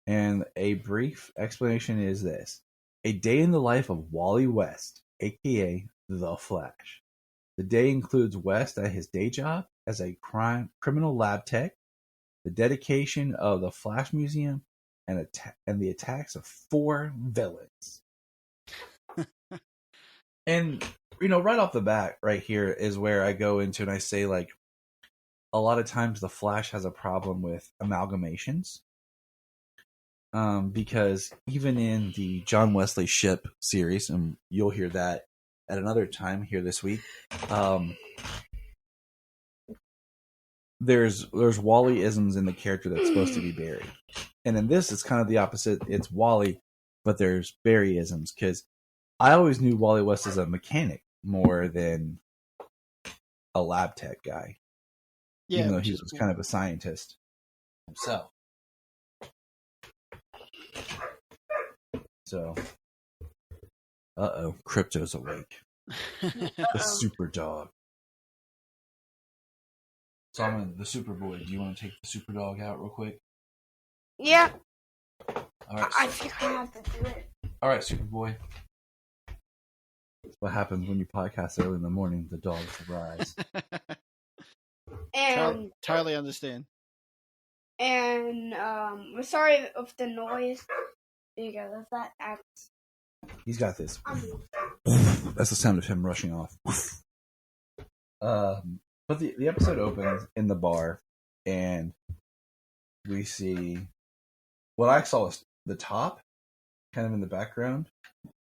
And a brief explanation is this. A day in the life of Wally West, a.k.a. The Flash. The day includes West at his day job as a criminal lab tech, the dedication of the Flash Museum, and the attacks of 4 villains. And, right off the bat, right here is where I go into and I say, a lot of times the Flash has a problem with amalgamations. Because even in the John Wesley Shipp series, and you'll hear that at another time here this week, there's Wally-isms in the character that's supposed to be Barry. And in this, it's kind of the opposite. It's Wally, but there's Barry-isms, because I always knew Wally West as a mechanic more than a lab tech guy. Yeah, even though he was kind of a scientist himself. So, Crypto's awake. The super dog. So the super boy. Do you want to take the super dog out real quick? Yeah. All right. I think I have to do it. All right, super boy. That's what happens when you podcast early in the morning. The dogs arise. And totally understand. And we're sorry of the noise because of that. He's got this. That's the sound of him rushing off. But the episode opens in the bar, and we see what I saw was the top, kind of in the background.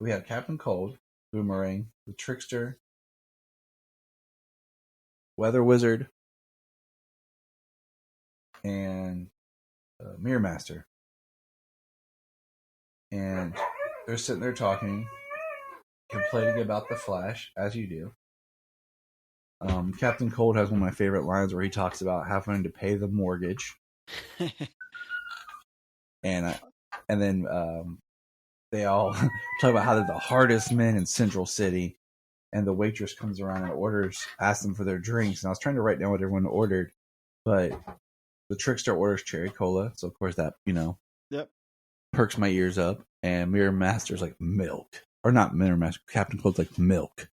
We have Captain Cold, Boomerang, the Trickster, Weather Wizard, and Mirror Master. And they're sitting there talking, complaining about the Flash, as you do. Captain Cold has one of my favorite lines where he talks about having to pay the mortgage. and then they all talk about how they're the hardest men in Central City. And the waitress comes around and asks them for their drinks. And I was trying to write down what everyone ordered, but the Trickster orders cherry cola. So of course that, Yep. perks my ears up, and Mirror Master's like, milk. Or not Mirror Master, Captain Cold's like, milk.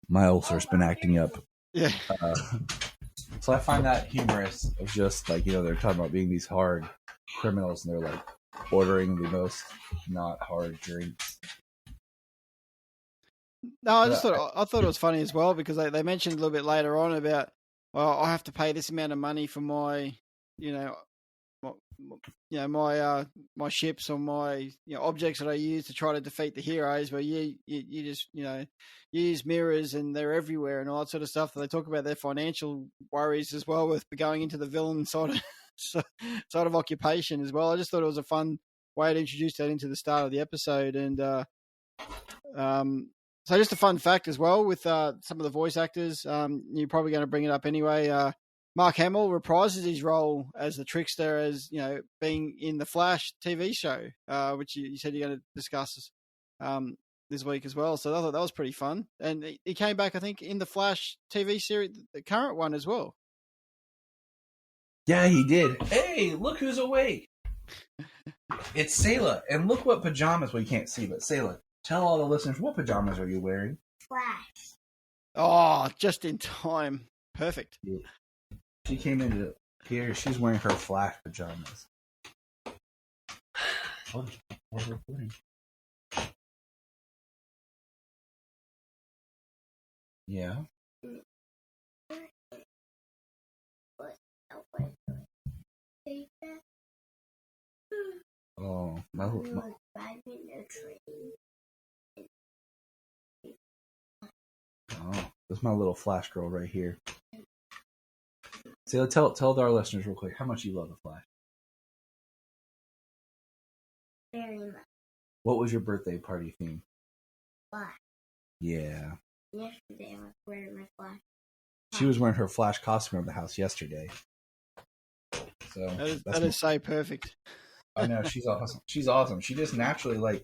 My ulcer's been acting up. Yeah. So I find that humorous of just like, they're talking about being these hard criminals and they're like ordering the most not hard drinks. No, I thought it was funny as well because they mentioned a little bit later on about, well, I have to pay this amount of money for my, my ships or my objects that I use to try to defeat the heroes. But you just you use mirrors and they're everywhere and all that sort of stuff. They talk about their financial worries as well with going into the villain sort of occupation as well. I just thought it was a fun way to introduce that into the start of the episode. And so just a fun fact as well with some of the voice actors. You're probably going to bring it up anyway. Mark Hamill reprises his role as the Trickster as, being in the Flash TV show, which you said you're going to discuss this week as well. So I thought that was pretty fun. And he came back, I think, in the Flash TV series, the current one as well. Yeah, he did. Hey, look who's awake. It's Sayla. And look what pajamas, well, you can't see, but Sayla, tell all the listeners, what pajamas are you wearing? Flash. Oh, just in time. Perfect. Yeah. She came into here. She's wearing her Flash pajamas. We're recording. Yeah. Oh, my that's my little Flash girl right here. So tell our listeners real quick how much you love the Flash. Very much. What was your birthday party theme? Flash. Yeah. Yesterday I was wearing my Flash. She was wearing her Flash costume around the house yesterday. So that is so perfect. I know, she's awesome. She's awesome. She just naturally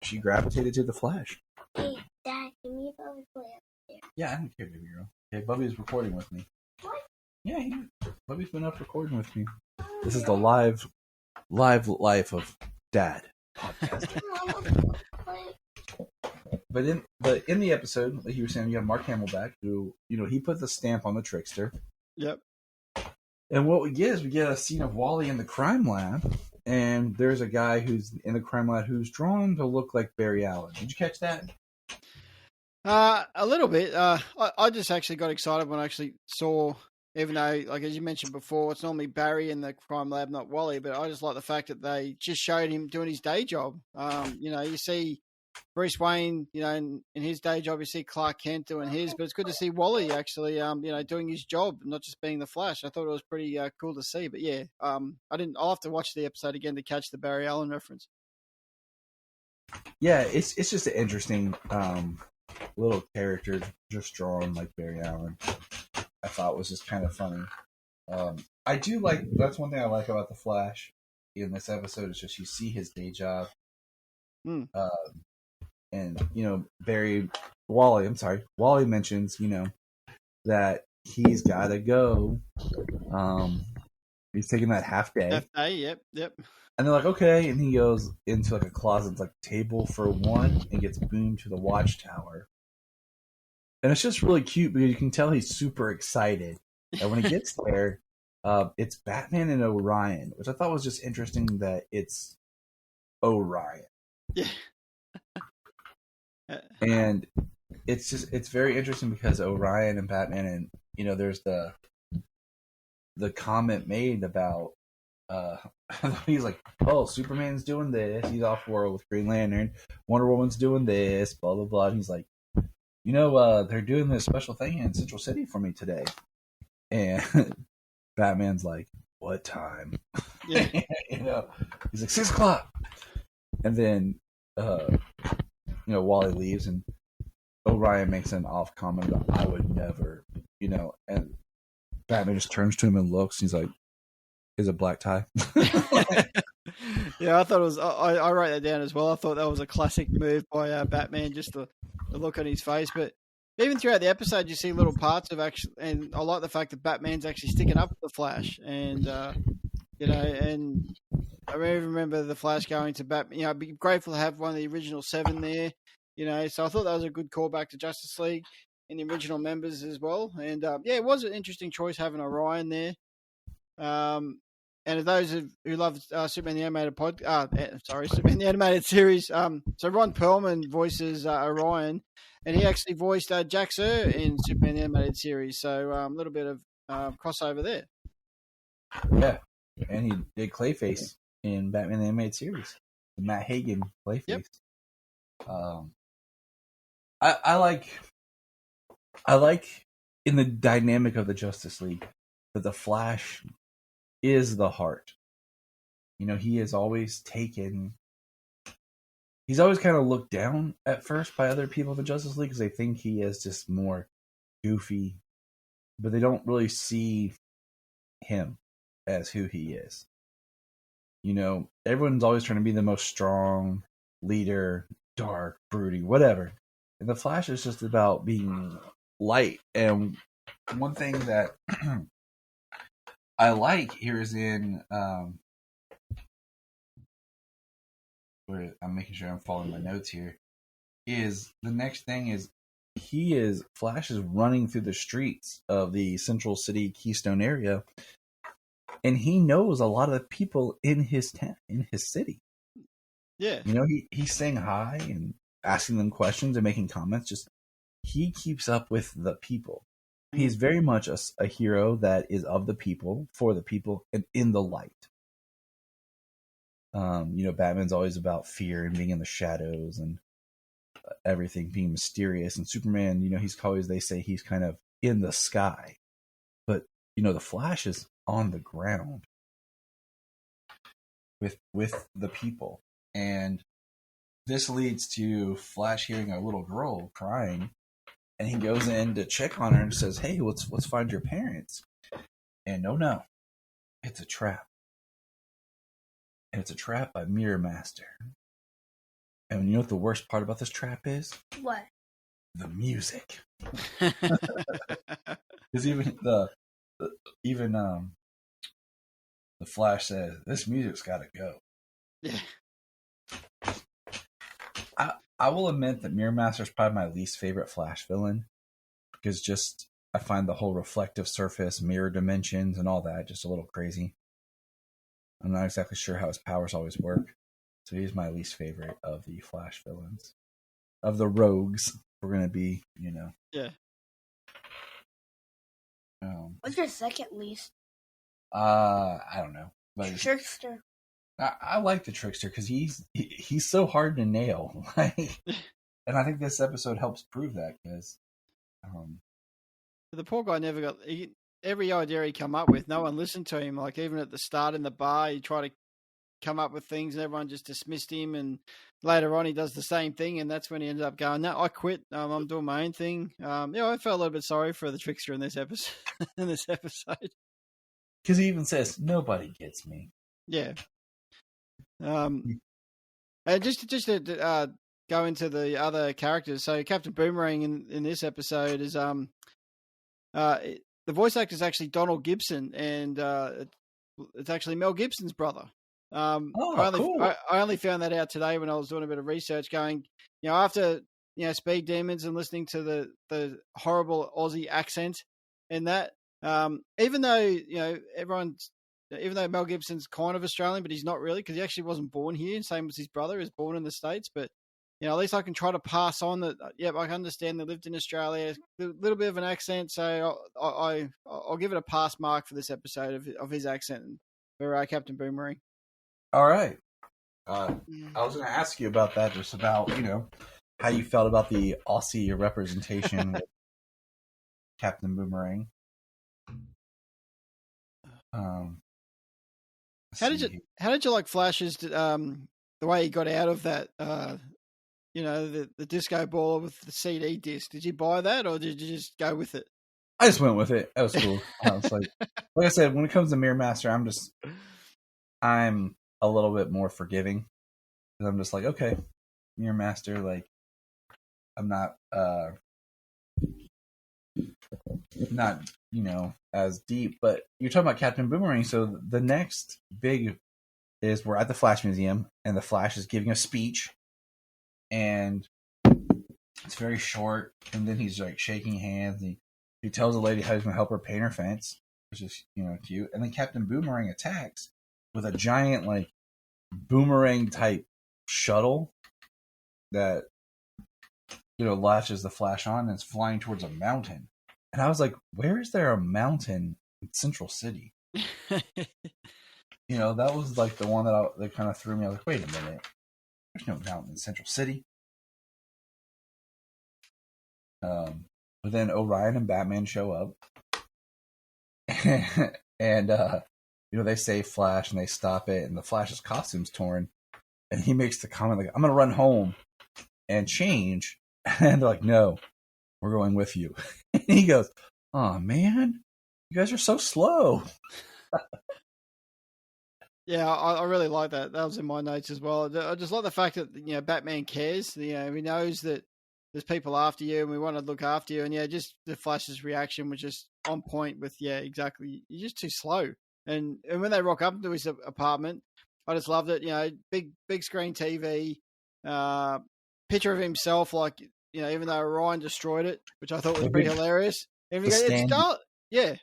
she gravitated to the Flash. Hey, Dad, can you Bubby play up there? Yeah, I don't care, baby girl. Okay, Bubby's recording with me. What? Yeah, Bubby's been up recording with me. This is the live life of Dad podcast. But in the episode, like you were saying, you have Mark Hamill back, who he put the stamp on the Trickster. Yep. And what we get is a scene of Wally in the crime lab, and there's a guy who's in the crime lab who's drawn to look like Barry Allen. Did you catch that? A little bit. I just actually got excited when I actually saw, even though, like as you mentioned before, it's normally Barry in the crime lab, not Wally, but I just like the fact that they just showed him doing his day job. You see Bruce Wayne, in his day job, you see Clark Kent doing his, but it's good to see Wally actually, doing his job, not just being the Flash. I thought it was pretty cool to see. But yeah, I'll have to watch the episode again to catch the Barry Allen reference. Yeah, it's just an interesting little character just drawn like Barry Allen. I thought was just kind of funny. I do like, that's one thing I like about the Flash in this episode is just you see his day job. And Wally mentions, that he's got to go. He's taking that half day. Half day, yep. And they're like, okay. And he goes into a closet, it's like table for one, and gets boomed to the watchtower. And it's just really cute because you can tell he's super excited. And when he gets there, it's Batman and Orion, which I thought was just interesting that it's Orion. Yeah. And it's very interesting because Orion and Batman, and there's the comment made about he's like, oh, Superman's doing this, he's off world with Green Lantern, Wonder Woman's doing this, blah blah blah. And he's like, they're doing this special thing in Central City for me today. And Batman's like, what time? Yeah. He's like 6 o'clock. And then Wally leaves, and Orion makes an off comment about, I would never, and Batman just turns to him and looks, and he's like, is it black tie? Yeah, I thought it was, I wrote that down as well. I thought that was a classic move by Batman, just the look on his face. But even throughout the episode, you see little parts of actually, and I like the fact that Batman's actually sticking up for the Flash, and and I remember the Flash going to Batman. I'd be grateful to have one of the original 7 there. So I thought that was a good callback to Justice League and the original members as well. And it was an interesting choice having Orion there. And of those who love Superman the Animated Superman the Animated Series, so Ron Perlman voices Orion, and he actually voiced Jack Sir in Superman the Animated Series. So a little bit of crossover there. Yeah, and he did Clayface in Batman the Animated Series, the Matt Hagen Clayface. Yep. I like in the dynamic of the Justice League that the Flash is the heart. He is always he's always kind of looked down at first by other people in the Justice League because they think he is just more goofy, but they don't really see him as who he is. Everyone's always trying to be the most strong leader, dark, broody, whatever. And the Flash is just about being light. And one thing that I like here is in where I'm making sure I'm following my notes here, is the next thing is Flash is running through the streets of the Central City Keystone area, and he knows a lot of the people in his town, in his city. Yeah. He's saying hi and asking them questions and making comments. Just he keeps up with the people. He's very much a hero that is of the people, for the people, and in the light. Batman's always about fear and being in the shadows and everything being mysterious. And Superman, they say he's kind of in the sky. But, the Flash is on the ground with the people. And this leads to Flash hearing a little girl crying. And he goes in to check on her and says, "Hey, let's find your parents." And no, it's a trap. And it's a trap by Mirror Master. And you know what the worst part about this trap is? What? The music. Because even the Flash says, "This music's got to go." Yeah. I will admit that Mirror Master is probably my least favorite Flash villain, because I find the whole reflective surface, mirror dimensions, and all that just a little crazy. I'm not exactly sure how his powers always work, so he's my least favorite of the Flash villains. Of the rogues, we're gonna be, Yeah. What's your second least? I don't know, but Trickster. I like the Trickster because he's so hard to nail, and I think this episode helps prove that because the poor guy never got every idea he come up with. No one listened to him. Like even at the start in the bar, he tried to come up with things, and everyone just dismissed him. And later on, he does the same thing, and that's when he ended up going, "No, I quit. I'm doing my own thing." I felt a little bit sorry for the Trickster in this episode. Because he even says, "Nobody gets me." Yeah. And just to go into the other characters, so Captain Boomerang in this episode is the voice actor is actually Donald Gibson, and it's actually Mel Gibson's brother. Cool. I only found that out today when I was doing a bit of research. Going, after Speed Demons and listening to the horrible Aussie accent in that, even though even though Mel Gibson's kind of Australian, but he's not really, because he actually wasn't born here. Same as his brother, he was born in the States. But at least I can try to pass on that. Yep, I can understand they lived in Australia, a little bit of an accent. So I'll give it a pass mark for this episode of his accent for Captain Boomerang. All right. I was going to ask you about that, just about how you felt about the Aussie representation with Captain Boomerang. How did you like Flash's the way he got out of that the disco ball with the CD disc? Did you buy that or did you just go with it? I just went with it. That was cool. I was like I said, when it comes to Mirror Master, I'm a little bit more forgiving, because I'm just like, okay, Mirror Master, like I'm not as deep. But you're talking about Captain Boomerang, so the next big is we're at the Flash Museum, and the Flash is giving a speech, and it's very short, and then he's like shaking hands, and he tells the lady how he's going to help her paint her fence, which is, you know, cute. And then Captain Boomerang attacks with a giant, like, boomerang type shuttle that, you know, latches the Flash on, and it's flying towards a mountain. And I was like, where is there a mountain in Central City? You know, that was like the one that kind of threw me. I was like, wait a minute, there's no mountain in Central City. But then Orion and Batman show up, and you know, they save Flash and they stop it, and the Flash's costume's torn, and he makes the comment like, "I'm gonna run home and change," and they're like, "No, we're going with you." And he goes, "Oh man, you guys are so slow." Yeah, I really like that. That was in my notes as well. I just like the fact that, you know, Batman cares. You know, he knows that there's people after you, and we want to look after you. And yeah, just the Flash's reaction was just on point with, yeah, exactly. You're just too slow. And when they rock up into his apartment, I just loved it. You know, big screen TV, picture of himself, like, you know, even though Orion destroyed it, which I thought was pretty hilarious. And we go, it's dark. Yeah.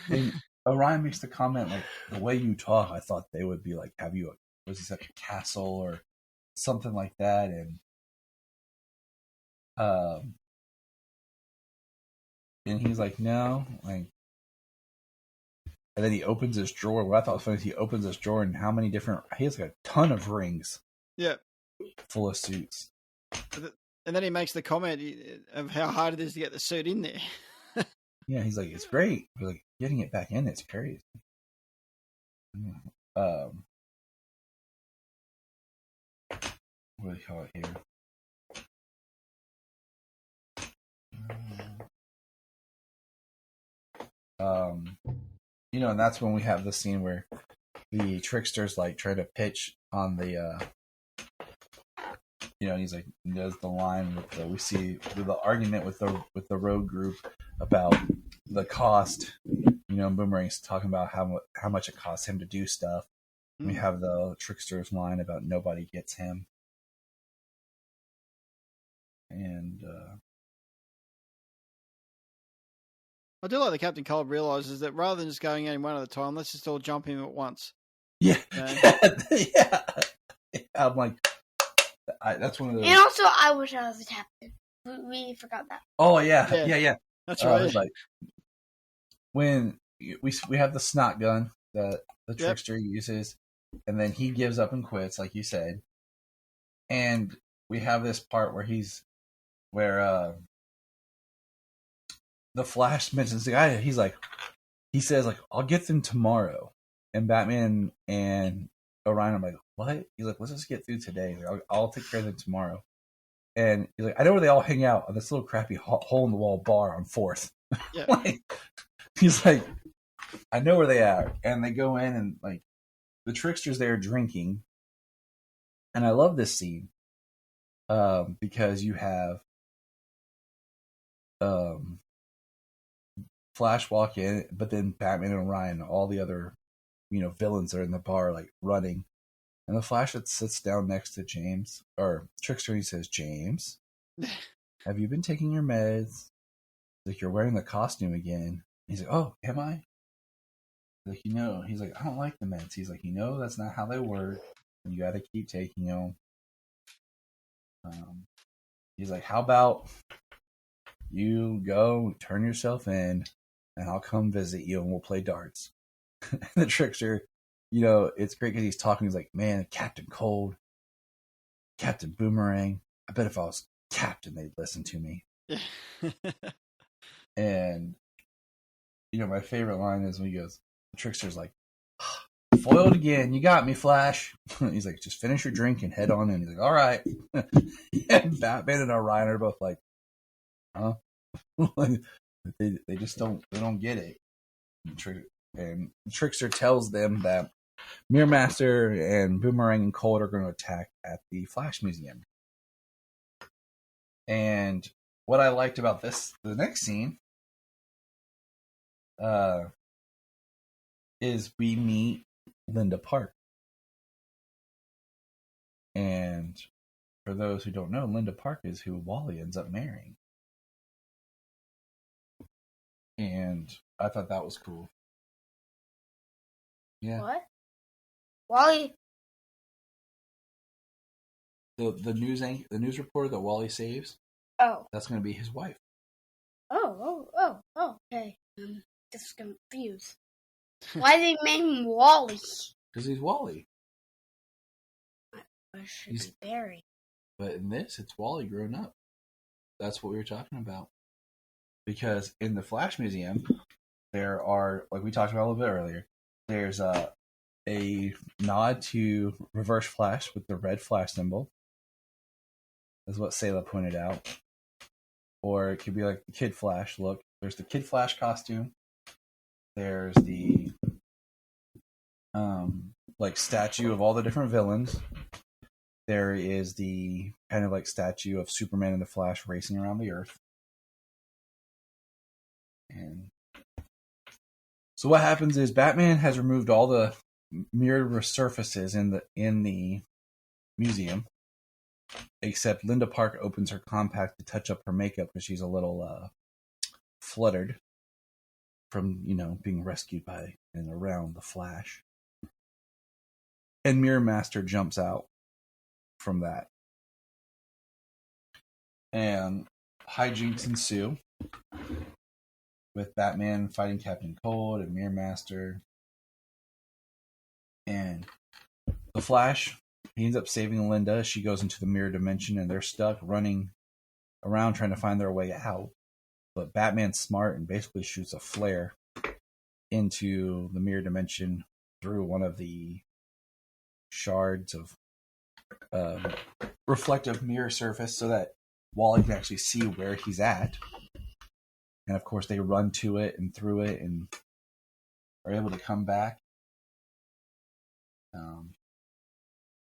And Orion makes the comment like, the way you talk, I thought they would be like, have you, was he such a castle or something like that? And he's like, no, like, and then he opens his drawer. What I thought was funny is he opens his drawer, and how many different, he has like a ton of rings. Yeah. Full of suits. And then he makes the comment of how hard it is to get the suit in there. Yeah, he's like, it's great. But like, getting it back in, it's crazy. What do they call it here? You know, and that's when we have the scene where the trickster's like trying to pitch on the, you know, and he's like, he does the line with we see the argument with the road group about the cost. You know, Boomerang's talking about how much it costs him to do stuff. We have the trickster's line about nobody gets him. And I do like that Captain Cold realizes that rather than just going in one at a time, let's just all jump in at once. Yeah. Yeah. I'm like, that's one of those. And also, I wish I was the captain. We forgot that. Oh, yeah. That's right. Like, when we have the snot gun that the trickster uses, and then he gives up and quits, like you said. And we have this part where the Flash mentions the guy. He says, I'll get them tomorrow. And Batman and Orion are like, what? He's like, let's just get through today. I'll take care of them tomorrow. And he's like, I know where they all hang out on this little crappy hole in the wall bar on 4th. Yeah. He's like, I know where they are. And they go in, and like the trickster's there drinking. And I love this scene because you have Flash walk in, but then Batman and Orion, all the other, you know, villains are in the bar, like running. And the Flash sits down next to James, or Trickster, and he says, James, have you been taking your meds? Like, you're wearing the costume again. He's like, oh, am I? Like, you know, he's like, I don't like the meds. He's like, you know, that's not how they work. You got to keep taking them. He's like, how about you go turn yourself in, and I'll come visit you, and we'll play darts. And the Trickster, you know, it's great because he's talking. He's like, man, Captain Cold, Captain Boomerang. I bet if I was Captain, they'd listen to me. And, you know, my favorite line is when he goes, the Trickster's like, foiled again. You got me, Flash. He's like, just finish your drink and head on in. He's like, all right. And Batman and Orion are both like, huh? They just don't get it. And Trickster tells them that Mirror Master and Boomerang and Cold are going to attack at the Flash Museum. And what I liked about the next scene, is we meet Linda Park. And for those who don't know, Linda Park is who Wally ends up marrying. And I thought that was cool. Yeah. What? Wally? The news reporter that Wally saves, Oh. that's going to be his wife. Oh, okay. I'm just confused. Why they name him Wally? Because he's Wally. Or should be Barry? But in this, it's Wally grown up. That's what we were talking about. Because in the Flash Museum, there are, like we talked about a little bit earlier, there's a nod to Reverse Flash with the red Flash symbol. That's what Sayla pointed out. Or it could be like the Kid Flash look. There's the Kid Flash costume. There's the like statue of all the different villains. There is the kind of like statue of Superman and the Flash racing around the Earth. And so what happens is Batman has removed all the mirrored surfaces in the museum, except Linda Park opens her compact to touch up her makeup because she's a little fluttered from being rescued by and around the Flash. And Mirror Master jumps out from that, and hijinks ensue with Batman fighting Captain Cold and Mirror Master. And the Flash, he ends up saving Linda. She goes into the mirror dimension and they're stuck running around trying to find their way out. But Batman's smart and basically shoots a flare into the mirror dimension through one of the shards of reflective mirror surface so that Wally can actually see where he's at. And of course, they run to it and through it and are able to come back. It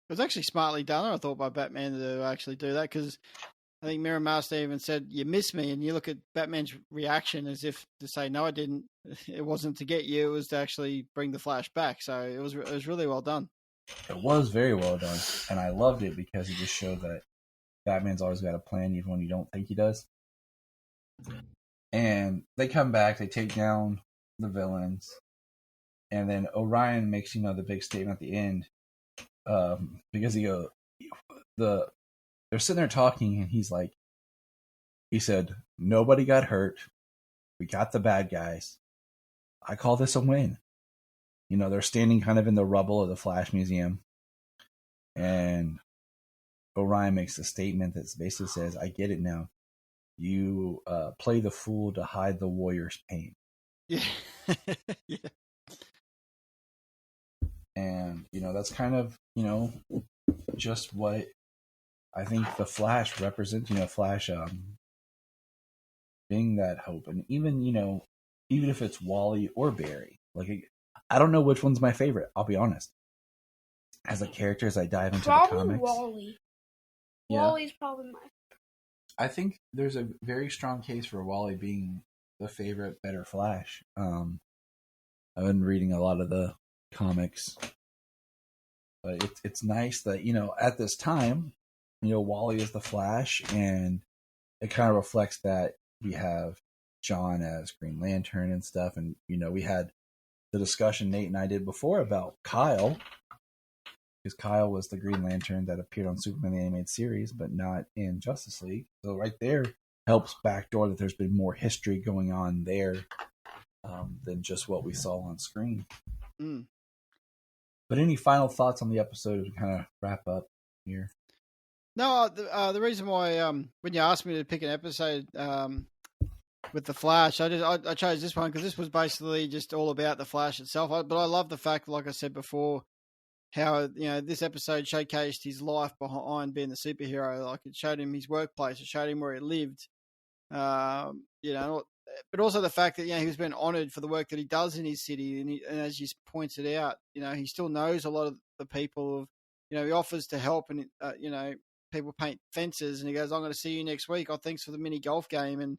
was actually smartly done, I thought, by Batman to actually do that, because I think Mirror Master even said, "You miss me," and you look at Batman's reaction as if to say, "No, I didn't. It wasn't to get you. It was to actually bring the Flash back." So it was really well done. It was very well done, and I loved it because it just showed that Batman's always got a plan, even when you don't think he does. And they come back, they take down the villains, and then Orion makes the big statement at the end, because they're sitting there talking, and he said, "Nobody got hurt. We got the bad guys. I call this a win." They're standing kind of in the rubble of the Flash Museum, and Orion makes a statement that basically says, "I get it now. You play the fool to hide the warrior's pain." Yeah. Yeah. And, that's kind of, just what I think the Flash represents, Flash being that hope. And even, even if it's Wally or Barry, I don't know which one's my favorite, I'll be honest. As a character, as I dive into probably the comics. Wally. Yeah. Wally's probably my favorite. I think there's a very strong case for Wally being the favorite, better Flash. I've been reading a lot of the comics. But it's nice that, at this time, Wally is the Flash, and it kind of reflects that we have John as Green Lantern and stuff. And, we had the discussion Nate and I did before about Kyle, because Kyle was the Green Lantern that appeared on Superman the Animated Series, but not in Justice League. So right there helps backdoor that there's been more history going on there than just what we saw on screen. Mm. But any final thoughts on the episode as we kind of wrap up here? No, the reason why when you asked me to pick an episode with the Flash, I chose this one because this was basically just all about the Flash itself. But I love the fact, like I said before, how this episode showcased his life behind being the superhero. Like, it showed him his workplace, it showed him where he lived. But also the fact that he was being honoured for the work that he does in his city, and as you pointed out, he still knows a lot of the people. He offers to help, and people paint fences, and he goes, "I'm going to see you next week. Oh, thanks for the mini golf game," and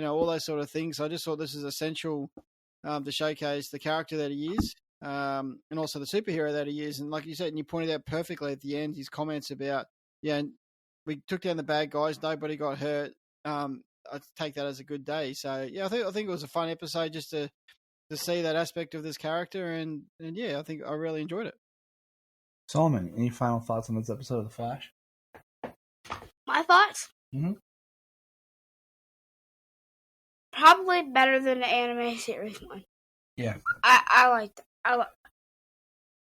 all those sort of things. So I just thought this is essential to showcase the character that he is. and also the superhero that he is. And like you said, and you pointed out perfectly at the end, his comments about, we took down the bad guys, nobody got hurt. I take that as a good day. So yeah, I think it was a fun episode just to see that aspect of this character, and yeah, I think I really enjoyed it. Solomon, any final thoughts on this episode of The Flash? My thoughts? Mm-hmm. Probably better than the anime series one. Yeah. I liked it.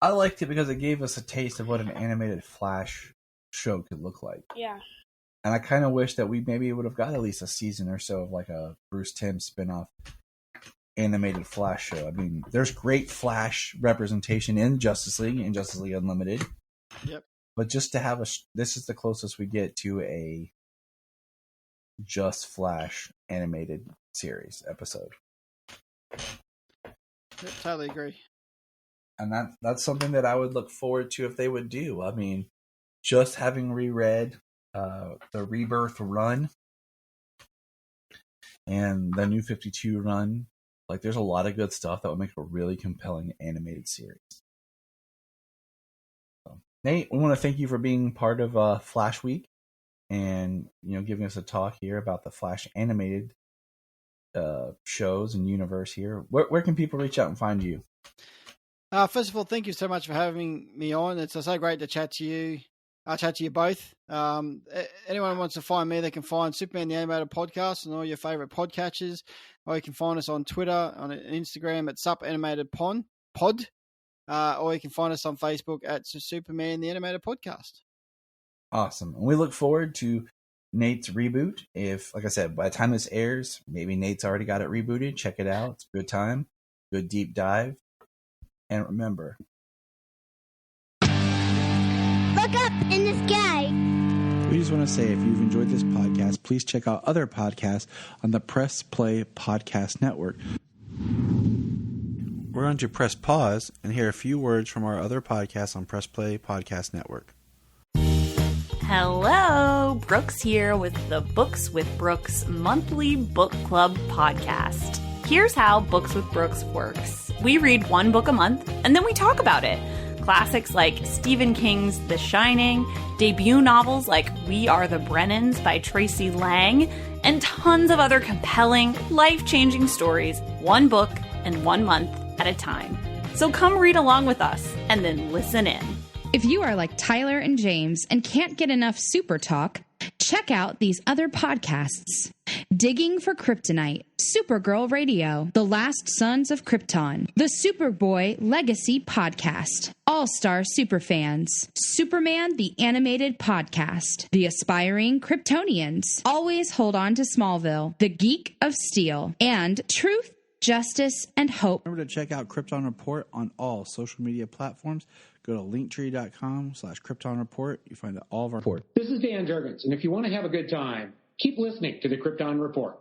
I liked it because it gave us a taste of what an animated Flash show could look like. Yeah. And I kind of wish that we maybe would have got at least a season or so of like a Bruce Timm spinoff animated Flash show. I mean, there's great Flash representation in Justice League and Justice League Unlimited. Yep. But just to have this is the closest we get to a just Flash animated series episode. Yep, totally agree. And that's something that I would look forward to if they would do. I mean, just having reread the Rebirth run and the New 52 run, like there's a lot of good stuff that would make a really compelling animated series. So, Nate, we want to thank you for being part of Flash Week and giving us a talk here about the Flash animated shows and universe here. Where can people reach out and find you? First of all, thank you so much for having me on. It's so great to chat to you. I'll chat to you both. Anyone who wants to find me, they can find Superman the Animated Podcast on all your favourite podcatchers, or you can find us on Twitter, on Instagram at SupAnimatedPod, or you can find us on Facebook at Superman the Animated Podcast. Awesome. And we look forward to Nate's reboot. If, like I said, by the time this airs, maybe Nate's already got it rebooted. Check it out. It's a good time. Good deep dive. And remember, look up in the sky. We just want to say if you've enjoyed this podcast, please check out other podcasts on the Press Play Podcast Network. We're going to press pause and hear a few words from our other podcasts on Press Play Podcast Network. Hello, Brooks here with the Books with Brooks monthly book club podcast. Here's how Books with Brooks works. We read one book a month, and then we talk about it. Classics like Stephen King's The Shining, debut novels like We Are the Brennans by Tracy Lang, and tons of other compelling, life-changing stories, one book and 1 month at a time. So come read along with us, and then listen in. If you are like Tyler and James and can't get enough Super Talk, check out these other podcasts. Digging for Kryptonite, Supergirl Radio, The Last Sons of Krypton, the Superboy Legacy Podcast, All-Star Superfans, Superman the Animated Podcast, The Aspiring Kryptonians, Always Hold On to Smallville, The Geek of Steel, and Truth, Justice, and Hope. Remember to check out Krypton Report on all social media platforms. Go to linktree.com/Krypton Report. You find all of our reports. This is Dan Jurgens, and if you want to have a good time, keep listening to the Krypton Report.